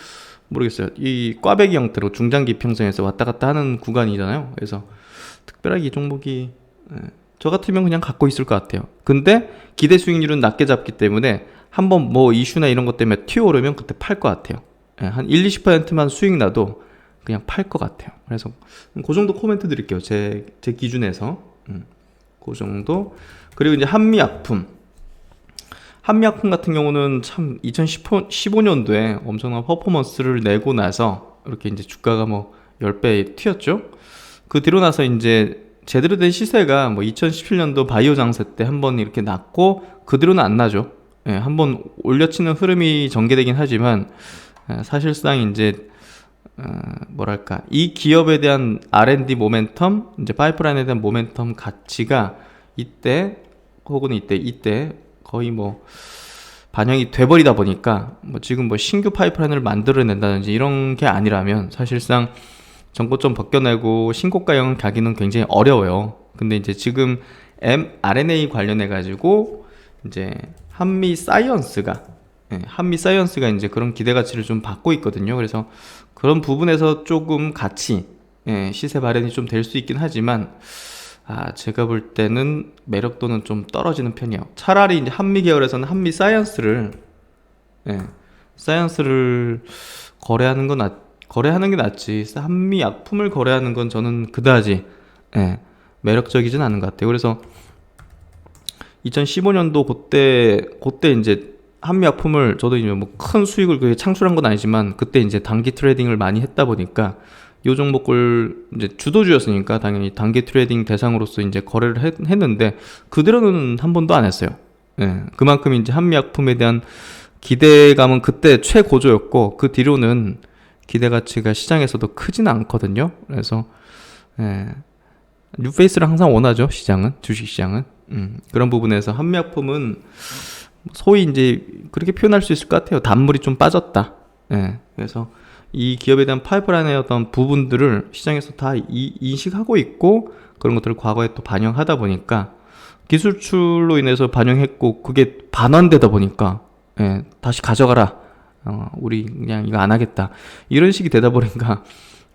모르겠어요. 이 꽈배기 형태로 중장기 평선에서 왔다 갔다 하는 구간이잖아요. 그래서 특별하게 이 종목이 저 같으면 그냥 갖고 있을 것 같아요. 근데 기대 수익률은 낮게 잡기 때문에 한번 뭐 이슈나 이런 것 때문에 튀어오르면 그때 팔 것 같아요. 한 1, 20%만 수익 나도 그냥 팔 것 같아요. 그래서 그 정도 코멘트 드릴게요. 제 기준에서. 그 정도. 그리고 이제 한미약품 같은 경우는 참 2015년도에 엄청난 퍼포먼스를 내고 나서 이렇게 이제 주가가 뭐 10배 튀었죠. 그 뒤로 나서 이제 제대로 된 시세가 뭐 2017년도 바이오 장세 때 한번 이렇게 났고, 그 뒤로는 안 나죠. 한번 올려치는 흐름이 전개되긴 하지만 사실상 이제 뭐랄까, 이 기업에 대한 R&D 모멘텀, 이제 파이프라인에 대한 모멘텀 가치가 이때 혹은 이때 거의 뭐 반영이 돼버리다 보니까 뭐 지금 뭐 신규 파이프라인을 만들어낸다든지 이런 게 아니라면 사실상 정고점 벗겨내고 신고가형 가기는 굉장히 어려워요. 근데 이제 지금 mRNA 관련해 가지고 이제 한미 사이언스가 이제 그런 기대 가치를 좀 받고 있거든요. 그래서 그런 부분에서 조금 같이 시세 발현이 좀 될 수 있긴 하지만 제가 볼 때는 매력도는 좀 떨어지는 편이에요. 차라리 이제 한미 계열에서는 한미 사이언스를, 예, 사이언스를 거래하는 게 낫지. 한미 약품을 거래하는 건 저는 그다지, 예, 매력적이진 않은 것 같아요. 그래서 2015년도 그때 이제 한미 약품을 저도 이제 뭐 큰 수익을 그게 창출한 건 아니지만 그때 이제 단기 트레이딩을 많이 했다 보니까 요 종목을 이제 주도주였으니까 당연히 단기 트레이딩 대상으로서 이제 거래를 했는데 그대로는 한 번도 안 했어요. 예, 그만큼 이제 한미 약품에 대한 기대감은 그때 최고조였고 그 뒤로는 기대 가치가 시장에서도 크진 않거든요. 그래서 예, 뉴페이스를 항상 원하죠. 시장은, 주식시장은. 그런 부분에서 한미약품은 소위 이제 그렇게 표현할 수 있을 것 같아요. 단물이 좀 빠졌다. 예, 그래서 이 기업에 대한 파이프라인의 어떤 부분들을 시장에서 다 인식하고 있고 그런 것들을 과거에 또 반영하다 보니까 기술출로 인해서 반영했고 그게 반환되다 보니까 예, 다시 가져가라. 우리 그냥 이거 안 하겠다. 이런 식이 되다 보니까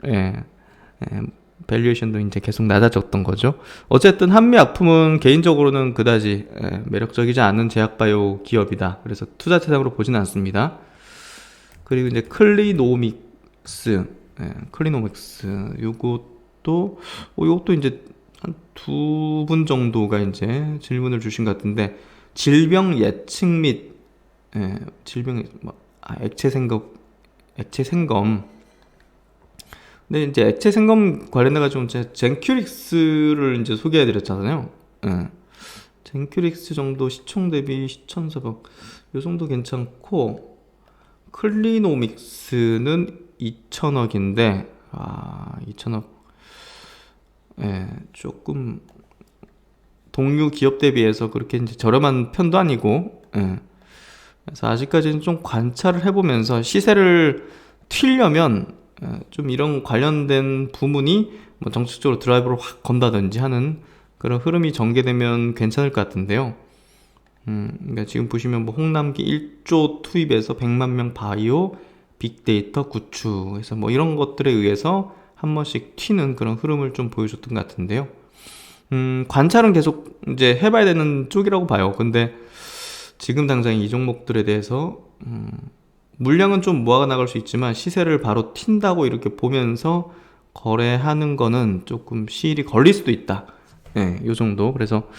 예, 밸류에이션도 이제 계속 낮아졌던 거죠. 어쨌든 한미약품은 개인적으로는 그다지 매력적이지 않은 제약바이오 기업이다. 그래서 투자 대상으로 보지는 않습니다. 그리고 이제 클리노믹스, 요것도 이제 한 두 분 정도가 이제 질문을 주신 것 같은데 질병 예측 및 질병 액체 생검. 근데 이제 액체 생검 관련해가지고 이제 젠큐릭스를 이제 소개해드렸잖아요. 예. 젠큐릭스 정도 시총 대비 시천사박 요 정도 괜찮고 클리노믹스는 2천억인데 2천억 예, 조금 동류 기업 대비해서 그렇게 이제 저렴한 편도 아니고 예. 그래서 아직까지는 좀 관찰을 해보면서 시세를 튀려면 좀 이런 관련된 부문이 뭐 정책적으로 드라이브를 확 건다든지 하는 그런 흐름이 전개되면 괜찮을 것 같은데요. 그러니까 지금 보시면 뭐 홍남기 1조 투입해서 100만 명 바이오 빅데이터 구축해서 뭐 이런 것들에 의해서 한 번씩 튀는 그런 흐름을 좀 보여줬던 것 같은데요. 관찰은 계속 이제 해봐야 되는 쪽이라고 봐요. 근데 지금 당장 이 종목들에 대해서 물량은 좀 모아가 나갈 수 있지만 시세를 바로 튄다고 이렇게 보면서 거래하는 거는 조금 시일이 걸릴 수도 있다. 네, 요 정도. 그래서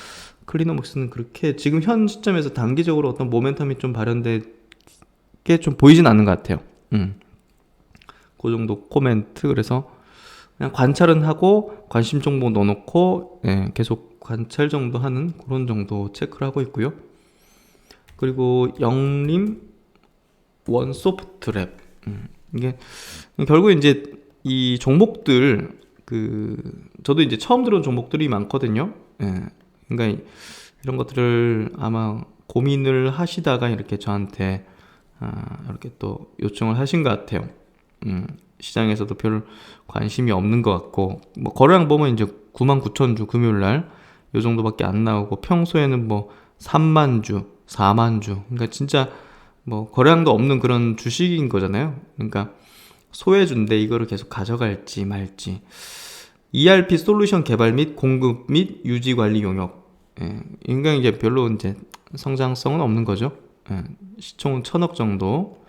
클리노믹스는 그렇게 지금 현 시점에서 단기적으로 어떤 모멘텀이 좀 발현되게 좀 보이진 않는 것 같아요. 그 정도 코멘트. 그래서 그냥 관찰은 하고 관심 정보 넣어놓고 계속 관찰 정도 하는 그런 정도 체크를 하고 있고요. 그리고 영림 원소프트랩 이게 결국 이제 이 종목들 저도 이제 처음 들어온 종목들이 많거든요. 그러니까 이런 것들을 아마 고민을 하시다가 이렇게 저한테 이렇게 또 요청을 하신 것 같아요. 시장에서도 별 관심이 없는 것 같고 뭐 거래량 보면 이제 99,000주 금요일날 요 정도밖에 안 나오고 평소에는 뭐 30,000주 40,000주 그러니까 진짜 뭐 거래량도 없는 그런 주식인 거잖아요. 그러니까 소외주인데 이거를 계속 가져갈지 말지. ERP 솔루션 개발 및 공급 및 유지 관리 용역. 그러니까 이게 별로 이제 성장성은 없는 거죠. 시총은 1,000억 정도.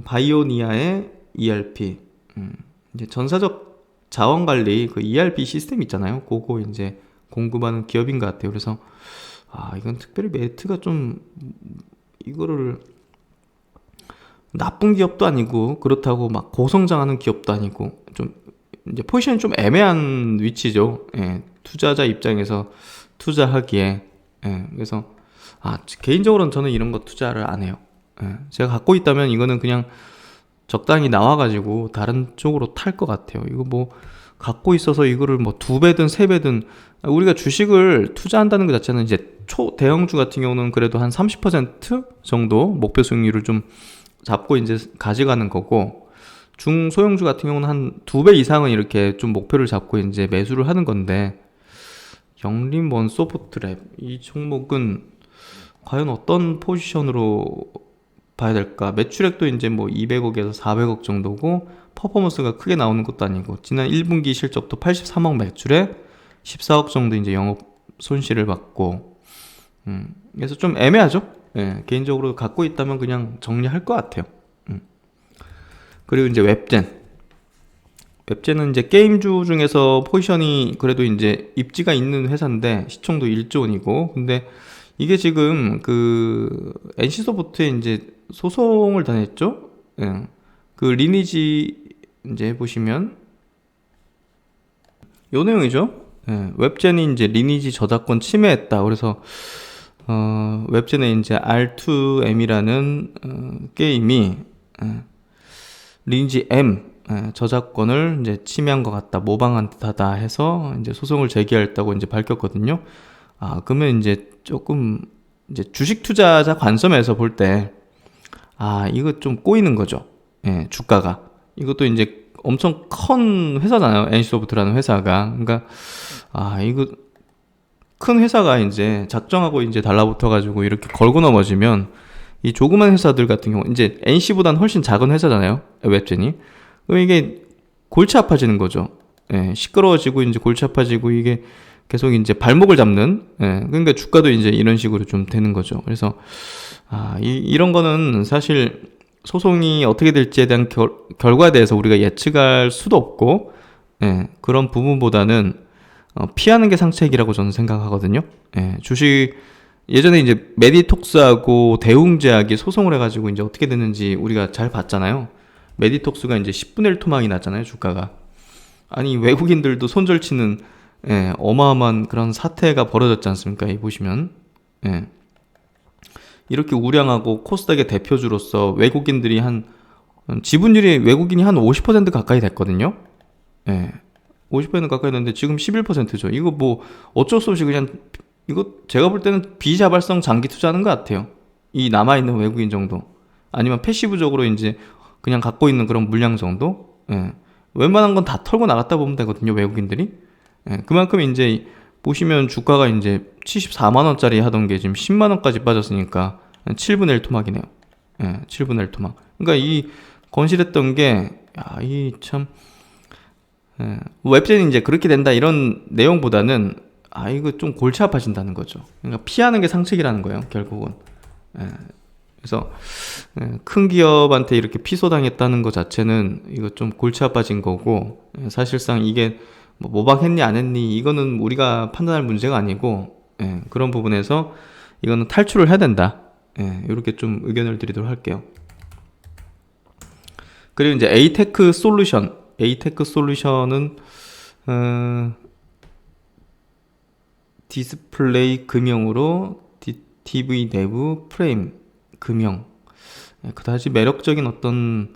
바이오니아의 ERP. 이제 전사적 자원 관리 그 ERP 시스템 있잖아요. 그거 이제 공급하는 기업인 것 같아요. 그래서 이건 특별히 메리트가 좀 이거를 나쁜 기업도 아니고 그렇다고 막 고성장하는 기업도 아니고 좀 이제 포지션이 좀 애매한 위치죠. 투자자 입장에서 투자하기에 그래서 개인적으로는 저는 이런 거 투자를 안 해요. 제가 갖고 있다면 이거는 그냥 적당히 나와가지고 다른 쪽으로 탈 것 같아요. 이거 뭐 갖고 있어서 이거를 뭐 2배든 3배든 우리가 주식을 투자한다는 것 자체는 이제 초대형주 같은 경우는 그래도 한 30% 정도 목표 수익률을 좀 잡고 이제 가져가는 거고 중소형주 같은 경우는 한 2배 이상은 이렇게 좀 목표를 잡고 이제 매수를 하는 건데 영림원 소프트랩 이 종목은 과연 어떤 포지션으로 봐야 될까? 매출액도 이제 뭐 200억에서 400억 정도고 퍼포먼스가 크게 나오는 것도 아니고 지난 1분기 실적도 83억 매출에 14억 정도 이제 영업 손실을 봤고, 그래서 좀 애매하죠. 예, 개인적으로 갖고 있다면 그냥 정리할 것 같아요. 그리고 이제 웹젠은 이제 게임주 중에서 포지션이 그래도 이제 입지가 있는 회사인데 시총도 1조 원이고, 근데 이게 지금 그 NC소프트에 이제 소송을 당했죠. 예. 그 리니지 이제 보시면 요 내용이죠. 예. 웹젠이 이제 리니지 저작권 침해했다. 그래서 웹젠에 이제 R2M이라는 게임이 리니지 M 저작권을 이제 침해한 것 같다, 모방한 듯하다 해서 이제 소송을 제기했다고 이제 밝혔거든요. 그러면 이제 조금 이제 주식 투자자 관점에서 볼 때, 이거 좀 꼬이는 거죠. 예, 주가가. 이것도 이제 엄청 큰 회사잖아요. NC소프트라는 회사가. 그러니까, 이거 큰 회사가 이제 작정하고 이제 달라붙어가지고 이렇게 걸고 넘어지면 이 조그만 회사들 같은 경우, 이제 NC보다는 훨씬 작은 회사잖아요. 웹젠이. 그럼 이게 골치 아파지는 거죠. 예, 시끄러워지고 이제 골치 아파지고 이게 계속 이제 발목을 잡는, 그러니까 주가도 이제 이런 식으로 좀 되는 거죠. 그래서, 이런 거는 사실 소송이 어떻게 될지에 대한 결과에 대해서 우리가 예측할 수도 없고, 그런 부분보다는 피하는 게 상책이라고 저는 생각하거든요. 주식, 예전에 이제 메디톡스하고 대웅제약이 소송을 해가지고 이제 어떻게 됐는지 우리가 잘 봤잖아요. 메디톡스가 이제 10분의 1 토막이 났잖아요, 주가가. 아니, 외국인들도 손절치는 어마어마한 그런 사태가 벌어졌지 않습니까? 이 보시면. 이렇게 우량하고 코스닥의 대표주로서 외국인들이 지분율이 외국인이 한 50% 가까이 됐거든요. 50% 가까이 됐는데 지금 11%죠. 이거 뭐 어쩔 수 없이 그냥, 이거 제가 볼 때는 비자발성 장기 투자하는 것 같아요. 이 남아있는 외국인 정도. 아니면 패시브적으로 이제 그냥 갖고 있는 그런 물량 정도. 웬만한 건 다 털고 나갔다 보면 되거든요, 외국인들이. 그만큼 이제 보시면 주가가 이제 74만원짜리 하던 게 지금 10만원까지 빠졌으니까 7분의 1 토막이네요. 7분의 1 토막. 그러니까 이 건실했던 게, 웹젠이 이제 그렇게 된다 이런 내용보다는, 이거 좀 골치 아파진다는 거죠. 그러니까 피하는 게 상책이라는 거예요, 결국은. 그래서 큰 기업한테 이렇게 피소당했다는 것 자체는 이거 좀 골치 아파진 거고, 사실상 이게 뭐 모방했니 안 했니 이거는 우리가 판단할 문제가 아니고, 그런 부분에서 이거는 탈출을 해야 된다. 이렇게 좀 의견을 드리도록 할게요. 그리고 이제 에이테크 솔루션은 디스플레이 금형으로 TV 내부 프레임 금형, 그다지 매력적인 어떤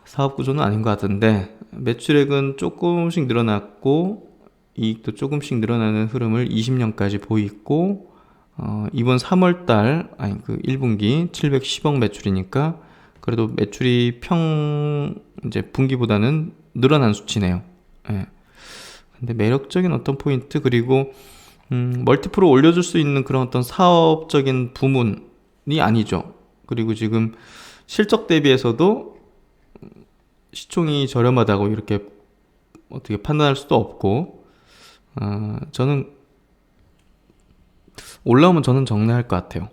사업 구조는 아닌 것 같은데, 매출액은 조금씩 늘어났고 이익도 조금씩 늘어나는 흐름을 20년까지 보이고, 이번 3월달 그 1분기 710억 매출이니까 그래도 매출이 이제 분기보다는 늘어난 수치네요. 근데 매력적인 어떤 포인트, 그리고 멀티플을 올려줄 수 있는 그런 어떤 사업적인 부문이 아니죠. 그리고 지금 실적 대비해서도 시총이 저렴하다고 이렇게 어떻게 판단할 수도 없고, 저는 올라오면 저는 정리할 것 같아요.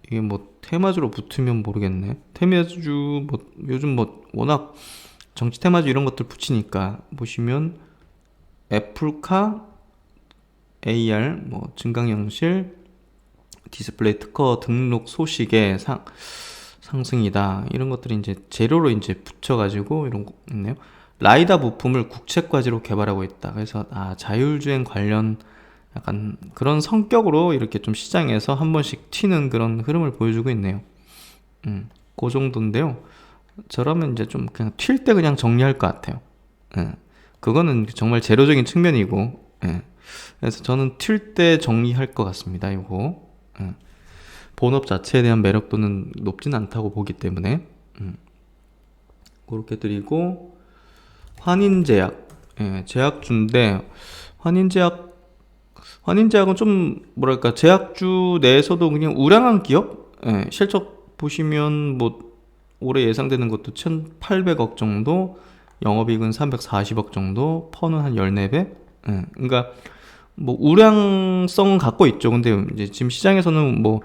이게 뭐 테마주로 붙으면 모르겠네. 테마주 뭐 요즘 뭐 워낙 정치 테마주 이런 것들 붙이니까, 보시면 애플카, AR, 뭐 증강현실, 디스플레이 특허 등록 소식의 상승이다. 이런 것들이 이제 재료로 이제 붙여가지고 이런 거 있네요. 라이다 부품을 국책과지로 개발하고 있다. 그래서 자율주행 관련 약간 그런 성격으로 이렇게 좀 시장에서 한 번씩 튀는 그런 흐름을 보여주고 있네요. 그 정도인데요. 저라면 이제 좀 그냥 튈 때 그냥 정리할 것 같아요. 그거는 정말 재료적인 측면이고, 그래서 저는 튈 때 정리할 것 같습니다. 이거 본업 자체에 대한 매력도는 높진 않다고 보기 때문에 그렇게 드리고, 환인제약, 제약주인데, 환인제약은 좀 뭐랄까, 제약주 내에서도 그냥 우량한 기업. 실적 보시면 뭐 올해 예상되는 것도 1,800억 정도, 영업이익은 340억 정도, 펀은 한 14배. 그러니까 뭐 우량성은 갖고 있죠. 근데 이제 지금 시장에서는 뭐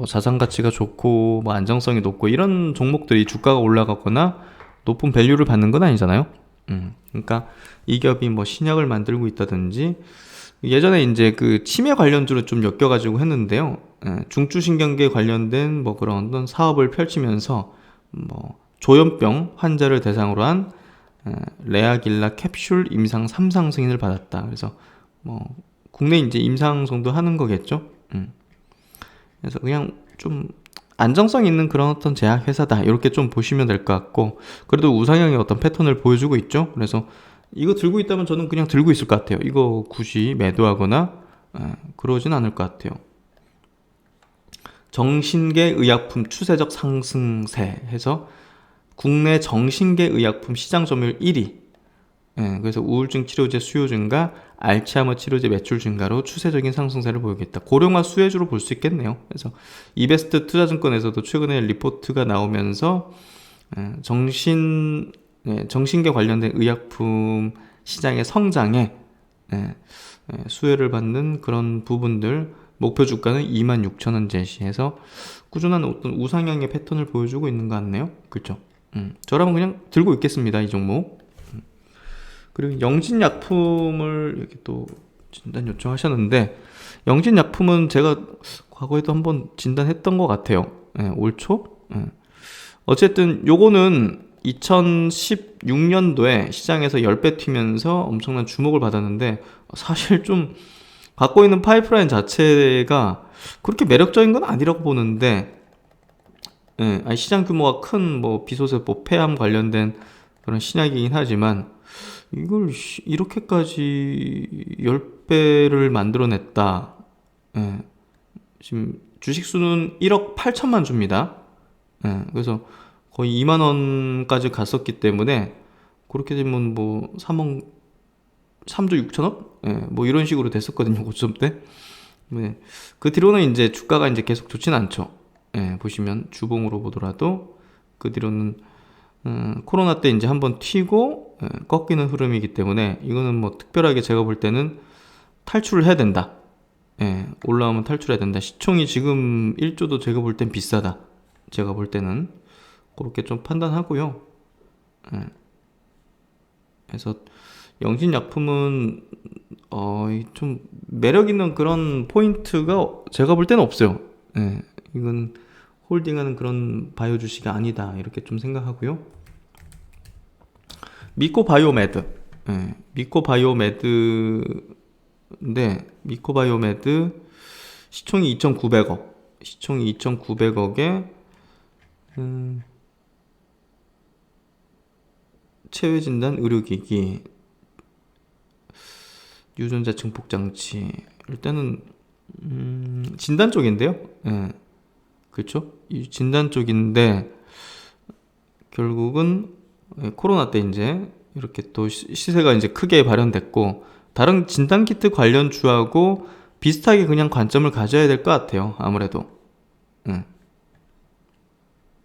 자산 가치가 좋고 뭐 안정성이 높고 이런 종목들이 주가가 올라가거나 높은 밸류를 받는 건 아니잖아요. 그러니까 이 기업이 뭐 신약을 만들고 있다든지, 예전에 이제 그 치매 관련주로 좀 엮여가지고 했는데요. 중추신경계 관련된 뭐 그런 어떤 사업을 펼치면서 뭐 조현병 환자를 대상으로 한 레아길라 캡슐 임상 3상 승인을 받았다. 그래서 뭐 국내 이제 임상 정도 하는 거겠죠. 그래서 그냥 좀 안정성 있는 그런 어떤 제약 회사다, 이렇게 좀 보시면 될 것 같고, 그래도 우상향의 어떤 패턴을 보여주고 있죠. 그래서 이거 들고 있다면 저는 그냥 들고 있을 것 같아요. 이거 굳이 매도하거나 그러진 않을 것 같아요. 정신계 의약품 추세적 상승세 해서 국내 정신계 의약품 시장 점유율 1위. 그래서 우울증 치료제 수요 증가, 알츠하이머 치료제 매출 증가로 추세적인 상승세를 보이겠다. 고령화 수혜주로 볼 수 있겠네요. 그래서 이베스트 투자증권에서도 최근에 리포트가 나오면서 정신계 관련된 의약품 시장의 성장에 수혜를 받는 그런 부분들, 목표 주가는 26,000원 제시해서 꾸준한 어떤 우상향의 패턴을 보여주고 있는 것 같네요. 그렇죠? 저라면 그냥 들고 있겠습니다, 이 종목. 그리고 영진약품을 이렇게 또 진단 요청하셨는데, 영진약품은 제가 과거에도 한번 진단했던 것 같아요. 올 초? 어쨌든 요거는 2016년도에 시장에서 10배 튀면서 엄청난 주목을 받았는데, 사실 좀 갖고 있는 파이프라인 자체가 그렇게 매력적인 건 아니라고 보는데, 시장 규모가 큰 뭐 비소세포 폐암 관련된 그런 신약이긴 하지만, 이걸 이렇게까지 10배를 만들어냈다. 지금 주식수는 1억 8천만 주입니다. 그래서 거의 2만원까지 갔었기 때문에, 그렇게 되면 뭐 3조 6천억? 뭐 이런 식으로 됐었거든요, 고점 때. 그 뒤로는 이제 주가가 이제 계속 좋진 않죠. 보시면 주봉으로 보더라도 그 뒤로는 코로나 때 이제 한번 튀고 꺾이는 흐름이기 때문에, 이거는 뭐 특별하게 제가 볼 때는 탈출을 해야 된다. 올라오면 탈출해야 된다. 시총이 지금 1조도 제가 볼 땐 비싸다. 제가 볼 때는 그렇게 좀 판단하고요. 그래서 영신약품은 좀 매력 있는 그런 포인트가 제가 볼 때는 없어요. 이건 홀딩하는 그런 바이오 주식이 아니다, 이렇게 좀 생각하고요. 미코바이오메드. 미코바이오메드 시총이 2,900억. 시총이 2,900억에 체외진단 의료기기, 유전자 증폭장치. 일단은 진단 쪽인데요. 그렇죠? 이 진단 쪽인데, 결국은 코로나 때 이제 이렇게 또 시세가 이제 크게 발현됐고, 다른 진단키트 관련주하고 비슷하게 그냥 관점을 가져야 될 것 같아요, 아무래도.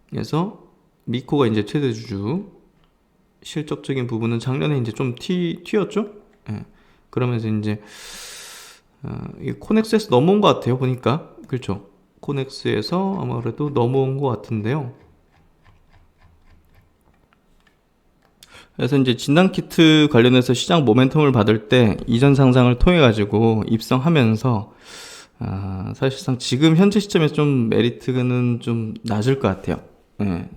그래서 미코가 이제 최대주주, 실적적인 부분은 작년에 이제 좀 튀었죠. 그러면서 이제 코넥스에서 넘어온 것 같아요, 보니까. 그렇죠? 코넥스에서 아무래도 넘어온 것 같은데요. 그래서 이제 진단키트 관련해서 시장 모멘텀을 받을 때 이전 상장을 통해 가지고 입성하면서, 사실상 지금 현재 시점에서 좀 메리트는 좀 낮을 것 같아요.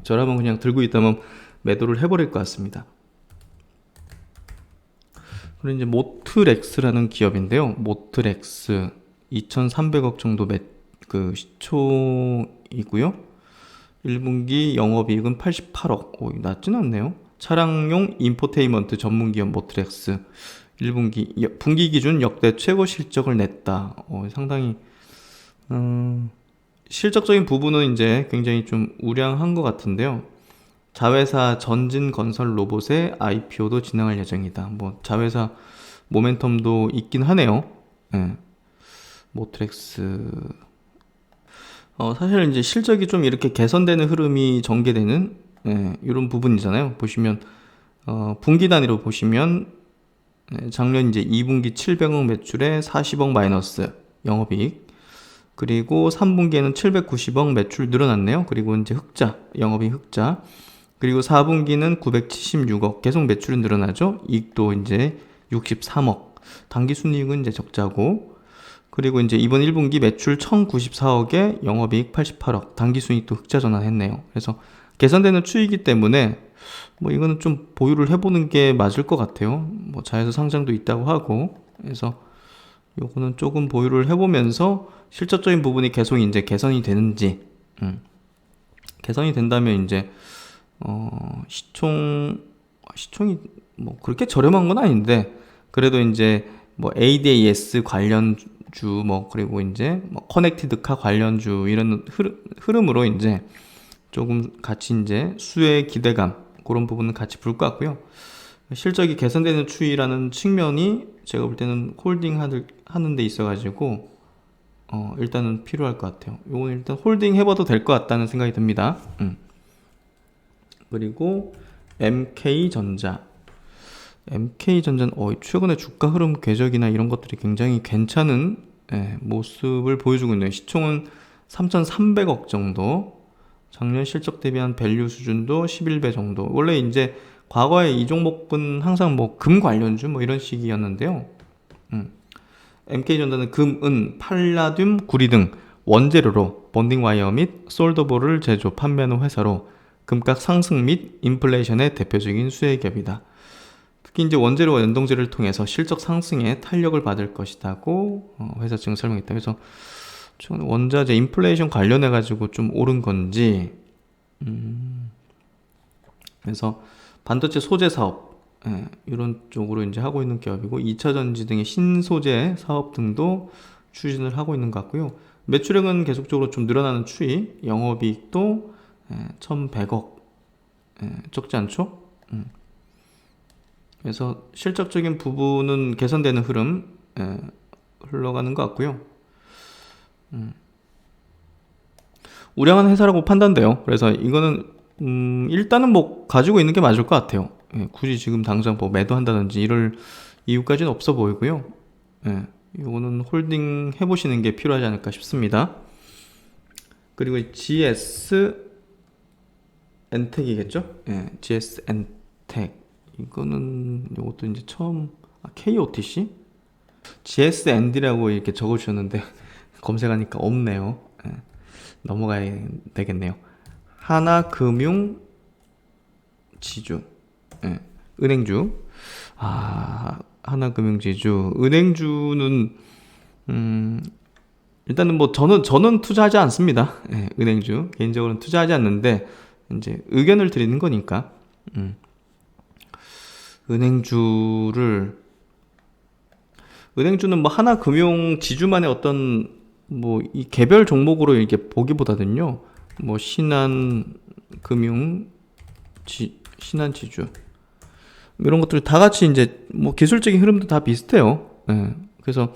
저라면 그냥 들고 있다면 매도를 해버릴 것 같습니다. 그리고 이제 모트렉스라는 기업인데요. 모트렉스 2,300억 정도 그 시초이고요. 1분기 영업이익은 88억. 낮진 않네요. 차량용 인포테인먼트 전문기업 모트렉스 1분기 분기 기준 역대 최고 실적을 냈다. 상당히 실적적인 부분은 이제 굉장히 좀 우량한 것 같은데요. 자회사 전진건설 로봇의 IPO도 진행할 예정이다. 뭐 자회사 모멘텀도 있긴 하네요. 모트렉스 사실 이제 실적이 좀 이렇게 개선되는 흐름이 전개되는 이런 부분이잖아요. 보시면 분기 단위로 보시면 작년 이제 2분기 700억 매출에 40억 마이너스 영업이익. 그리고 3분기에는 790억 매출 늘어났네요. 그리고 이제 흑자, 영업이익 흑자. 그리고 4분기는 976억, 계속 매출은 늘어나죠. 이익도 이제 63억. 당기순이익은 이제 적자고. 그리고 이제 이번 1분기 매출 1094억에 영업이익 88억, 당기순이익도 흑자 전환했네요. 그래서 개선되는 추이이기 때문에 뭐 이거는 좀 보유를 해보는 게 맞을 것 같아요. 뭐 자회사 상장도 있다고 하고. 그래서 요거는 조금 보유를 해보면서 실질적인 부분이 계속 이제 개선이 되는지, 개선이 된다면 이제 시총이 뭐 그렇게 저렴한 건 아닌데 그래도 이제 뭐 ADAS 관련주 뭐 그리고 이제 뭐 커넥티드카 관련주 이런 흐름으로 이제 조금 같이 이제 수혜 기대감 그런 부분은 같이 볼 것 같고요. 실적이 개선되는 추이라는 측면이 제가 볼 때는 홀딩 하는 데 있어가지고 일단은 필요할 것 같아요. 요건 일단 홀딩 해봐도 될 것 같다는 생각이 듭니다. 그리고 MK전자는 최근에 주가 흐름 궤적이나 이런 것들이 굉장히 괜찮은 모습을 보여주고 있네요. 시총은 3,300억 정도, 작년 실적 대비한 밸류 수준도 11배 정도. 원래 이제 과거에 이 종목은 항상 뭐 금 관련주 뭐 이런 식이었는데요. MK전자는 금, 은, 팔라듐, 구리 등 원재료로 본딩 와이어 및 솔더볼을 제조, 판매하는 회사로 금값 상승 및 인플레이션의 대표적인 수혜기업이다. 특히 이제 원재료와 연동재료를 통해서 실적 상승에 탄력을 받을 것이라고 회사 측은 설명했다. 그래서 원자재 인플레이션 관련해 가지고 좀 오른 건지, 그래서 반도체 소재 사업 이런 쪽으로 이제 하고 있는 기업이고 2차 전지 등의 신소재 사업 등도 추진을 하고 있는 것 같고요. 매출액은 계속적으로 좀 늘어나는 추이, 영업이익도 1,100억, 적지 않죠? 그래서 실적적인 부분은 개선되는 흐름 흘러가는 것 같고요. 우량한 회사라고 판단돼요. 그래서 이거는 일단은 뭐 가지고 있는 게 맞을 것 같아요. 굳이 지금 당장 뭐 매도한다든지 이럴 이유까지는 없어 보이고요. 이거는 홀딩 해보시는 게 필요하지 않을까 싶습니다. 그리고 GS 엔텍이겠죠? GS 엔텍. 이거는 이것도 이제 처음 KOTC? GSND라고 이렇게 적어주셨는데 검색하니까 없네요. 넘어가야 되겠네요. 하나금융 지주, 은행주. 하나금융지주, 은행주는 일단은 뭐 저는 투자하지 않습니다. 은행주 개인적으로는 투자하지 않는데 이제 의견을 드리는 거니까. 은행주는 뭐 하나금융 지주만의 어떤 뭐 이 개별 종목으로 이렇게 보기보다는요, 뭐 신한지주 이런 것들 다 같이 이제 뭐 기술적인 흐름도 다 비슷해요. 그래서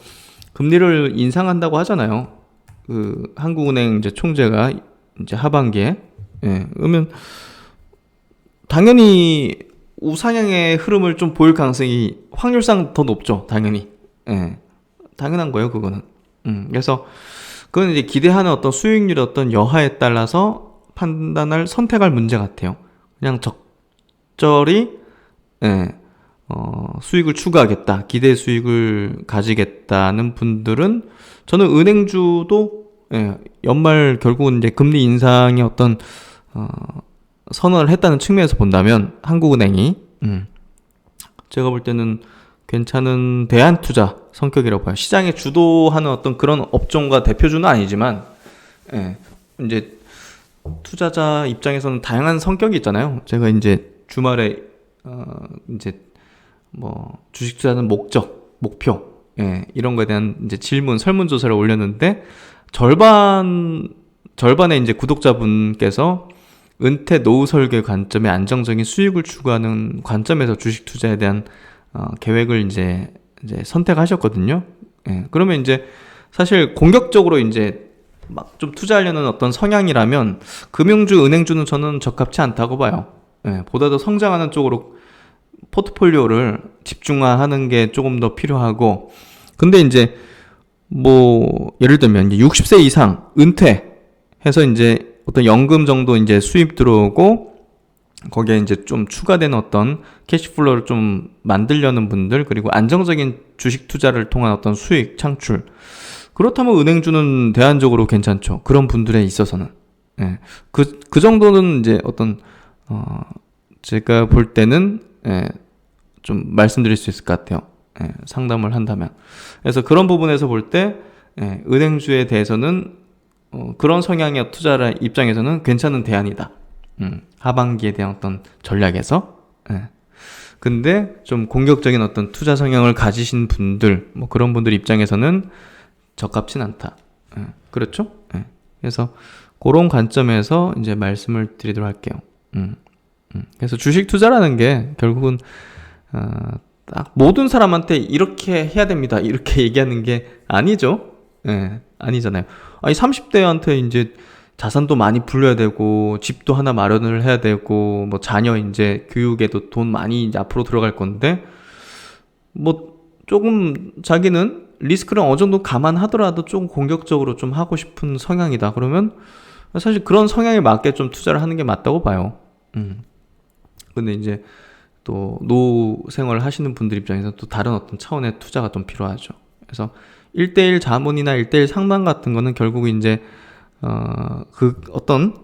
금리를 인상한다고 하잖아요. 그 한국은행 이제 총재가 이제 하반기에, 그러면 당연히 우상향의 흐름을 좀 보일 가능성이 확률상 더 높죠. 당연히. 당연한 거예요, 그거는. 그래서 그건 이제 기대하는 어떤 수익률의 어떤 여하에 따라서 선택할 문제 같아요. 그냥 적절히 수익을 추구하겠다, 기대 수익을 가지겠다는 분들은, 저는 은행주도 연말 결국은 이제 금리 인상의 어떤 선언을 했다는 측면에서 본다면 한국은행이 제가 볼 때는 괜찮은 대안투자 성격이라고 봐요. 시장에 주도하는 어떤 그런 업종과 대표주는 아니지만 이제 투자자 입장에서는 다양한 성격이 있잖아요. 제가 이제 주말에 이제 뭐 주식 투자는 목표 이런 거에 대한 이제 설문조사를 올렸는데 절반의 이제 구독자분께서 은퇴 노후 설계 관점의 안정적인 수익을 추구하는 관점에서 주식 투자에 대한 계획을 이제 선택하셨거든요. 그러면 이제 사실 공격적으로 이제 막 좀 투자하려는 어떤 성향이라면 금융주, 은행주는 저는 적합치 않다고 봐요. 보다 더 성장하는 쪽으로 포트폴리오를 집중화하는 게 조금 더 필요하고, 근데 이제 뭐 예를 들면 이제 60세 이상 은퇴해서 이제 어떤 연금 정도 이제 수입 들어오고 거기에 이제 좀 추가된 어떤 캐시플로우를 좀 만들려는 분들, 그리고 안정적인 주식 투자를 통한 어떤 수익 창출, 그렇다면 은행주는 대안적으로 괜찮죠. 그런 분들에 있어서는. 예. 그 정도는 이제 어떤 제가 볼 때는 좀 말씀드릴 수 있을 것 같아요. 상담을 한다면. 그래서 그런 부분에서 볼 때 은행주에 대해서는 그런 성향의 투자자 입장에서는 괜찮은 대안이다. 하반기에 대한 어떤 전략에서. 근데 좀 공격적인 어떤 투자 성향을 가지신 분들, 뭐 그런 분들 입장에서는 적합진 않다. 그렇죠? 그래서 그런 관점에서 이제 말씀을 드리도록 할게요. 그래서 주식 투자라는 게 결국은 딱 모든 사람한테 이렇게 해야 됩니다, 이렇게 얘기하는 게 아니죠. 아니잖아요. 아니 30대한테 이제 자산도 많이 불려야 되고 집도 하나 마련을 해야 되고 뭐 자녀 이제 교육에도 돈 많이 이제 앞으로 들어갈 건데, 뭐 조금 자기는 리스크를 어느 정도 감안하더라도 좀 공격적으로 좀 하고 싶은 성향이다 그러면 사실 그런 성향에 맞게 좀 투자를 하는 게 맞다고 봐요. 근데 이제 또 노후 생활을 하시는 분들 입장에서 또 다른 어떤 차원의 투자가 좀 필요하죠. 그래서 1대1 자문이나 1대1 상담 같은 거는 결국 이제 그 어떤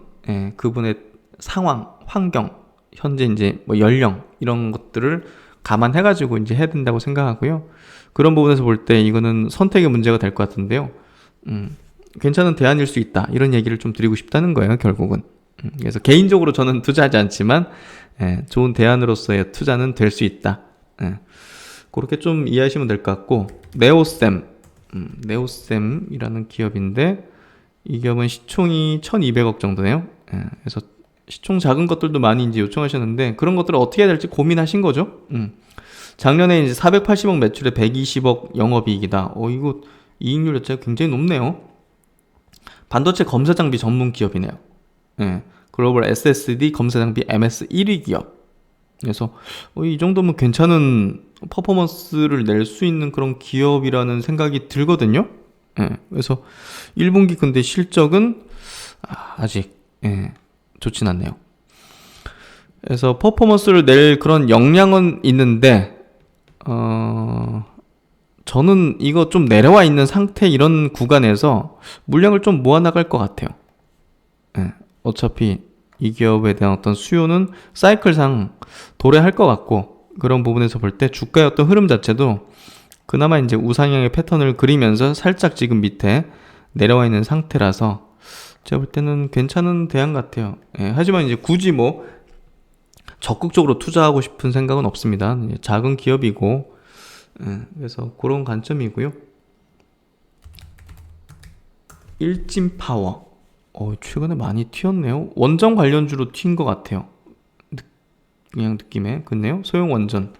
그분의 상황, 환경, 현재 이제 뭐 연령 이런 것들을 감안해가지고 이제 해야 된다고 생각하고요. 그런 부분에서 볼 때 이거는 선택의 문제가 될 것 같은데요. 괜찮은 대안일 수 있다, 이런 얘기를 좀 드리고 싶다는 거예요, 결국은. 그래서 개인적으로 저는 투자하지 않지만 좋은 대안으로서의 투자는 될 수 있다. 그렇게 좀 이해하시면 될 것 같고, 네오셈, 네오셈이라는 기업인데 이 기업은 시총이 1200억 정도네요. 그래서 시총 작은 것들도 많이 이제 요청하셨는데 그런 것들을 어떻게 해야 될지 고민하신 거죠. 작년에 이제 480억 매출에 120억 영업이익이다. 이거 이익률 자체가 굉장히 높네요. 반도체 검사 장비 전문 기업이네요. 글로벌 SSD 검사 장비 MS 1위 기업. 그래서 이 정도면 괜찮은 퍼포먼스를 낼 수 있는 그런 기업이라는 생각이 들거든요. 그래서 1분기 근데 실적은 아직 좋진 않네요. 그래서 퍼포먼스를 낼 그런 역량은 있는데 저는 이거 좀 내려와 있는 상태 이런 구간에서 물량을 좀 모아나갈 것 같아요. 어차피 이 기업에 대한 어떤 수요는 사이클상 도래할 것 같고, 그런 부분에서 볼 때 주가의 어떤 흐름 자체도 그나마 이제 우상향의 패턴을 그리면서 살짝 지금 밑에 내려와 있는 상태라서 제가 볼 때는 괜찮은 대안 같아요. 하지만 이제 굳이 뭐 적극적으로 투자하고 싶은 생각은 없습니다. 작은 기업이고, 그래서 그런 관점이고요. 일진파워, 최근에 많이 튀었네요. 원전 관련주로 튄 것 같아요. 그냥 느낌에. 그렇네요. 소형원전,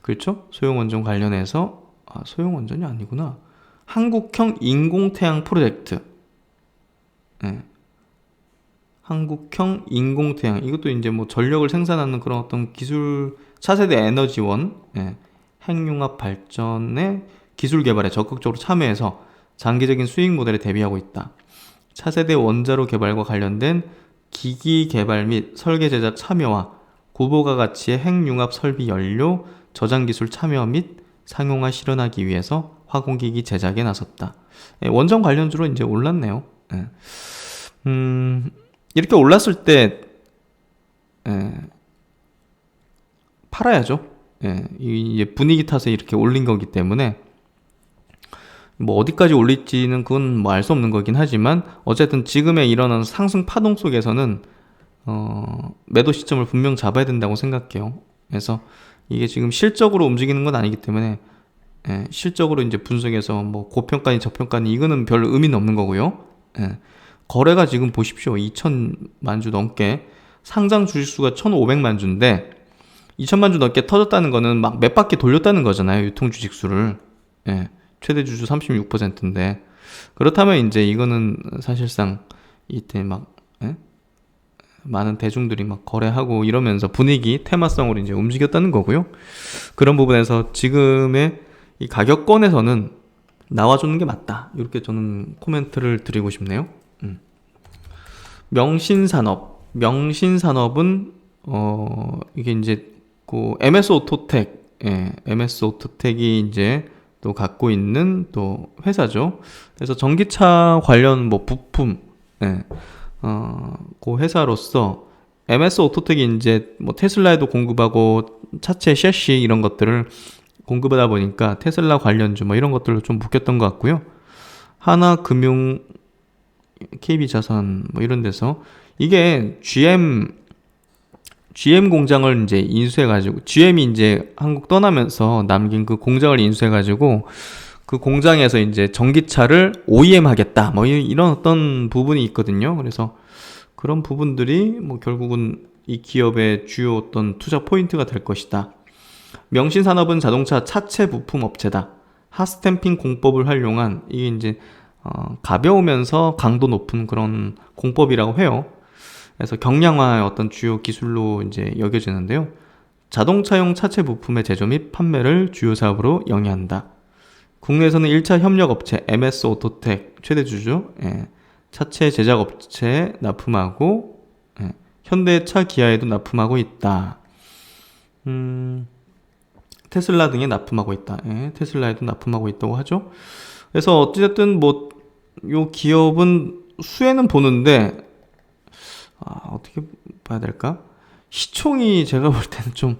그렇죠? 소형원전 관련해서 소형원전이 아니구나. 한국형 인공태양 프로젝트. 한국형 인공태양, 이것도 이제 뭐 전력을 생산하는 그런 어떤 기술, 차세대 에너지원, 핵융합 발전의 기술 개발에 적극적으로 참여해서 장기적인 수익 모델에 대비하고 있다. 차세대 원자로 개발과 관련된 기기 개발 및 설계 제작 참여와 고부가 가치의 핵융합 설비 연료 저장 기술 참여 및 상용화 실현하기 위해서 화공기기 제작에 나섰다. 원전 관련주로 이제 올랐네요. 이렇게 올랐을 때 팔아야죠. 이제 분위기 탓에 이렇게 올린 거기 때문에 뭐 어디까지 올릴지는 그건 뭐 알 수 없는 거긴 하지만, 어쨌든 지금의 이런 상승 파동 속에서는 매도 시점을 분명 잡아야 된다고 생각해요. 그래서 이게 지금 실적으로 움직이는 건 아니기 때문에 실적으로 이제 분석해서 뭐 고평가니 저평가니 이거는 별 의미는 없는 거고요. 거래가 지금 보십시오. 2천만 주 넘게, 상장 주식수가 1,500만 주인데 2천만 주 넘게 터졌다는 거는 막 몇 바퀴 돌렸다는 거잖아요, 유통 주식수를. 최대 주주 36%인데 그렇다면 이제 이거는 사실상 이때 막 많은 대중들이 막 거래하고 이러면서 분위기, 테마성으로 이제 움직였다는 거고요. 그런 부분에서 지금의 이 가격권에서는 나와주는 게 맞다. 이렇게 저는 코멘트를 드리고 싶네요. 명신산업은 이게 이제 그 MS 오토텍, MS 오토텍이 이제 또 갖고 있는 또 회사죠. 그래서 전기차 관련 뭐 부품, 그 회사로서 MS 오토텍이 이제 뭐 테슬라에도 공급하고 차체 셰시 이런 것들을 공급하다 보니까 테슬라 관련주 뭐 이런 것들로 좀 묶였던 것 같고요. 하나금융, KB자산 뭐 이런 데서 이게 GM 공장을 이제 인수해가지고 GM이 이제 한국 떠나면서 남긴 그 공장을 인수해가지고 그 공장에서 이제 전기차를 OEM 하겠다 뭐 이런 어떤 부분이 있거든요. 그래서 그런 부분들이 뭐 결국은 이 기업의 주요 어떤 투자 포인트가 될 것이다. 명신산업은 자동차 차체 부품 업체다. 핫스탬핑 공법을 활용한 이게 이제 가벼우면서 강도 높은 그런 공법이라고 해요. 그래서 경량화의 어떤 주요 기술로 이제 여겨지는데요. 자동차용 차체 부품의 제조 및 판매를 주요 사업으로 영위한다. 국내에서는 1차 협력업체 MS 오토텍 최대주주, 차체 제작업체에 납품하고, 현대차 기아에도 납품하고 있다. 테슬라 등에 납품하고 있다. 테슬라에도 납품하고 있다고 하죠. 그래서 어찌됐든 뭐 요 기업은 수혜는 보는데 어떻게 봐야 될까? 시총이 제가 볼 때는 좀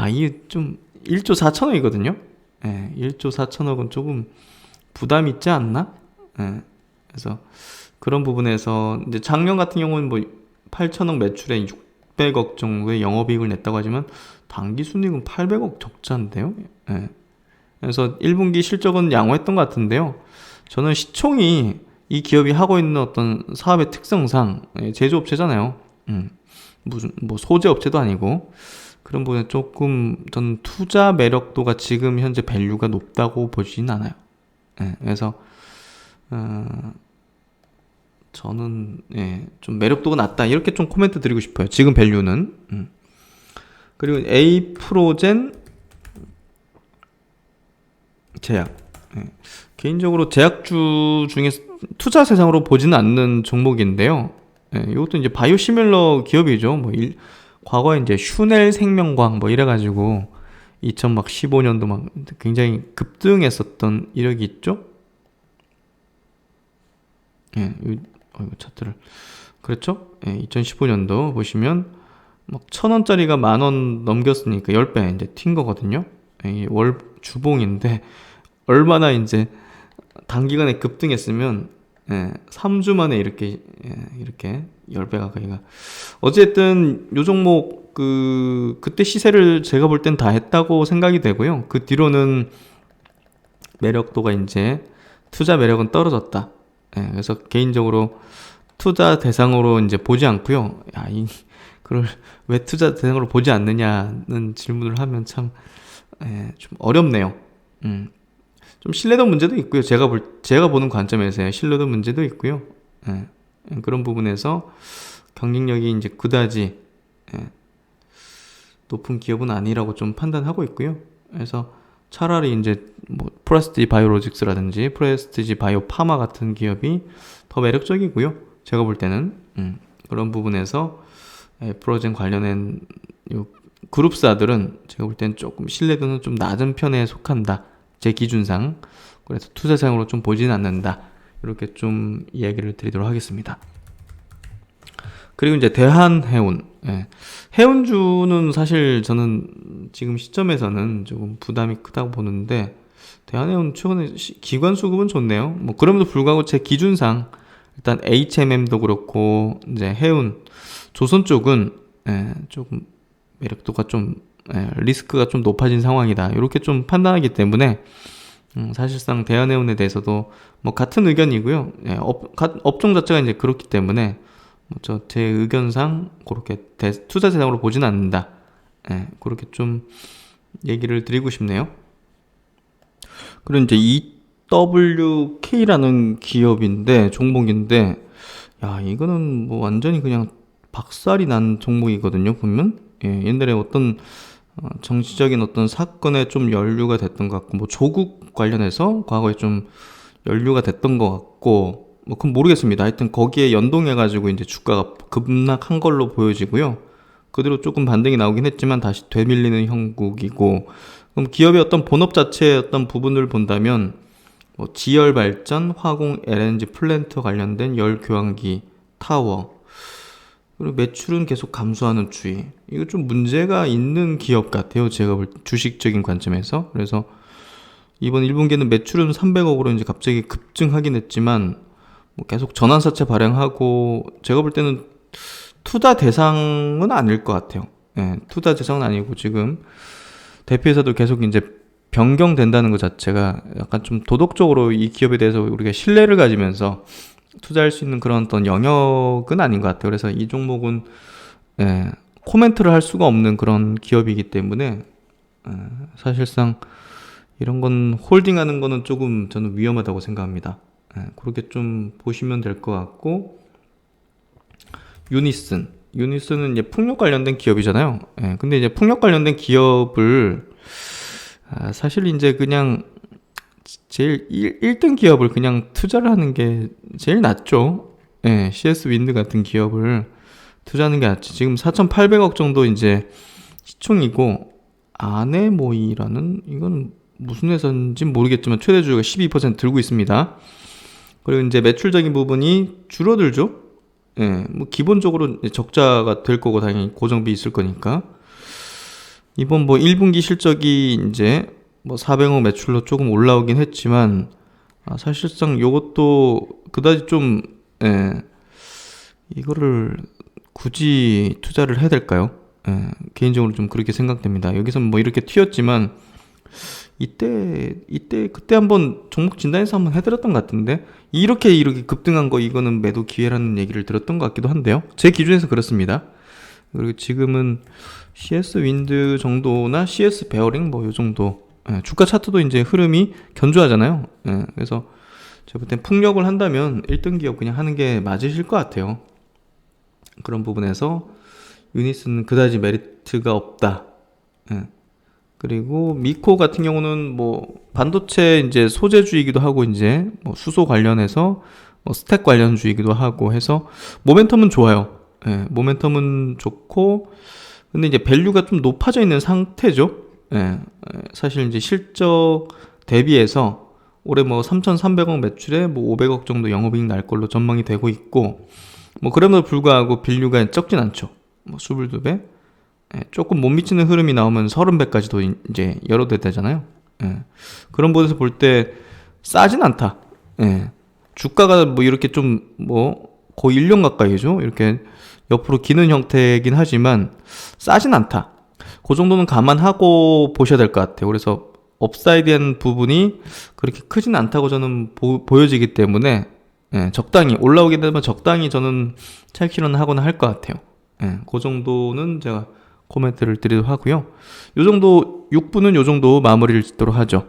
이게 좀 1조 4천억이거든요. 1조 4천억은 조금 부담 있지 않나? 그래서 그런 부분에서 이제 작년 같은 경우는 뭐 8천억 매출에 600억 정도의 영업이익을 냈다고 하지만 당기 순이익은 800억 적자인데요. 그래서 1분기 실적은 양호했던 것 같은데요. 저는 시총이 이 기업이 하고 있는 어떤 사업의 특성상 제조업체잖아요. 무슨 뭐 소재업체도 아니고 그런 부분에 조금 전 투자 매력도가 지금 현재 밸류가 높다고 보지는 않아요. 그래서 저는 좀 매력도가 낮다 이렇게 좀 코멘트 드리고 싶어요. 지금 밸류는. 그리고 에이프로젠 제약. 개인적으로 제약주 중에 투자 대상으로 보지는 않는 종목인데요. 이것도 이제 바이오시밀러 기업이죠. 뭐 과거에 이제 슈넬 생명광 뭐 이래가지고 2015년도 막 굉장히 급등했었던 이력이 있죠. 이거 차트를 그렇죠. 2015년도 보시면 막 1,000원짜리가 10,000원 넘겼으니까 10배 이제 튄 거거든요. 월 주봉인데 얼마나 이제 단기간에 급등했으면 3주 만에 이렇게 10배 가까이가 어쨌든 요 종목 그때 시세를 제가 볼 땐 다 했다고 생각이 되고요. 그 뒤로는 매력도가 이제 투자 매력은 떨어졌다. 그래서 개인적으로 투자 대상으로 이제 보지 않고요. 그걸 왜 투자 대상으로 보지 않느냐는 질문을 하면 참 좀 어렵네요. 좀 신뢰도 문제도 있고요. 제가 보는 관점에서의 신뢰도 문제도 있고요. 그런 부분에서 경쟁력이 이제 그다지 높은 기업은 아니라고 좀 판단하고 있고요. 그래서 차라리 이제 뭐 프레스티지 바이오로직스라든지 프레스티지 바이오 파마 같은 기업이 더 매력적이고요. 제가 볼 때는 그런 부분에서 프로젠 관련된 요 그룹사들은 제가 볼 때는 조금 신뢰도는 좀 낮은 편에 속한다. 제 기준상. 그래서 투자상으로 좀 보지는 않는다. 이렇게 좀 이야기를 드리도록 하겠습니다. 그리고 이제 대한해운. 해운주는 사실 저는 지금 시점에서는 조금 부담이 크다고 보는데 대한해운 최근에 기관 수급은 좋네요. 뭐 그럼에도 불구하고 제 기준상 일단 HMM도 그렇고 이제 해운 조선 쪽은 조금 매력도가 좀 리스크가 좀 높아진 상황이다. 이렇게 좀 판단하기 때문에 사실상 대한해운에 대해서도 뭐 같은 의견이고요. 업종 자체가 이제 그렇기 때문에 제 의견상 그렇게 투자 대상으로 보지는 않는다. 그렇게 좀 얘기를 드리고 싶네요. 그리고 이제 EWK라는 기업인데 종목인데 이거는 뭐 완전히 그냥 박살이 난 종목이거든요, 보면. 예, 옛날에 어떤 정치적인 어떤 사건에 좀 연루가 됐던 것 같고, 뭐 조국 관련해서 과거에 좀 연루가 됐던 것 같고, 뭐 그건 모르겠습니다. 하여튼 거기에 연동해가지고 이제 주가가 급락한 걸로 보여지고요. 그대로 조금 반등이 나오긴 했지만 다시 되밀리는 형국이고, 그럼 기업의 어떤 본업 자체의 어떤 부분을 본다면 뭐 지열 발전, 화공, LNG 플랜트 관련된 열 교환기, 타워, 그리고 매출은 계속 감소하는 추이. 이거 좀 문제가 있는 기업 같아요. 제가 볼 주식적인 관점에서. 그래서 이번 1분기에는 매출은 300억으로 이제 갑자기 급증하긴 했지만 뭐 계속 전환사채 발행하고 제가 볼 때는 투자 대상은 아닐 것 같아요. 예, 투자 대상은 아니고 지금 대표이사도 계속 이제 변경된다는 것 자체가 약간 좀 도덕적으로 이 기업에 대해서 우리가 신뢰를 가지면서 투자할 수 있는 그런 어떤 영역은 아닌 것 같아요. 그래서 이 종목은 코멘트를 할 수가 없는 그런 기업이기 때문에 사실상 이런 건 홀딩하는 거는 조금 저는 위험하다고 생각합니다. 그렇게 좀 보시면 될 것 같고, 유니슨은 이제 풍력 관련된 기업이잖아요. 근데 이제 풍력 관련된 기업을 사실 이제 그냥 제일 1등 기업을 그냥 투자를 하는 게 제일 낫죠. CS 윈드 같은 기업을 투자하는 게 낫지. 지금 4,800억 정도 이제 시총이고, 아네모이라는, 이건 무슨 회사인지 모르겠지만 최대 주주가 12% 들고 있습니다. 그리고 이제 매출적인 부분이 줄어들죠. 뭐 기본적으로 적자가 될 거고 당연히 고정비 있을 거니까. 이번 뭐 1분기 실적이 이제 뭐 400억 매출로 조금 올라오긴 했지만 사실상 요것도 그다지 좀 이거를 굳이 투자를 해야 될까요? 개인적으로 좀 그렇게 생각됩니다. 여기서 뭐 이렇게 튀었지만 그때 한번 종목 진단에서 한번 해드렸던 것 같은데 이렇게 급등한 거 이거는 매도 기회라는 얘기를 들었던 것 같기도 한데요. 제 기준에서 그렇습니다. 그리고 지금은 CS 윈드 정도나 CS 베어링 뭐 요 정도. 주가 차트도 이제 흐름이 견조하잖아요. 그래서 제가 볼 땐 풍력을 한다면 1등 기업 그냥 하는 게 맞으실 것 같아요. 그런 부분에서 유니스는 그다지 메리트가 없다. 그리고 미코 같은 경우는 뭐 반도체 이제 소재주이기도 하고 이제 뭐 수소 관련해서 뭐 스택 관련주이기도 하고 해서 모멘텀은 좋아요. 모멘텀은 좋고 근데 이제 밸류가 좀 높아져 있는 상태죠. 사실 이제 실적 대비해서 올해 뭐 3,300억 매출에 뭐 500억 정도 영업이익 날 걸로 전망이 되고 있고 뭐 그럼에도 불구하고 밸류가 적진 않죠. 뭐 22배. 조금 못 미치는 흐름이 나오면 30배까지도 이제 여러 대 되잖아요. 그런 부분에서 볼 때 싸진 않다. 주가가 뭐 이렇게 좀 뭐 거의 1년 가까이죠. 이렇게 옆으로 기는 형태이긴 하지만 싸진 않다. 그 정도는 감안하고 보셔야 될 것 같아요. 그래서 업사이드한 부분이 그렇게 크진 않다고 저는 보여지기 때문에 적당히 올라오게 되면 적당히 저는 차익실현 하거나 할 것 같아요. 그 정도는 제가 코멘트를 드리도록 하고요. 요 정도 6분은 요 정도 마무리를 짓도록 하죠.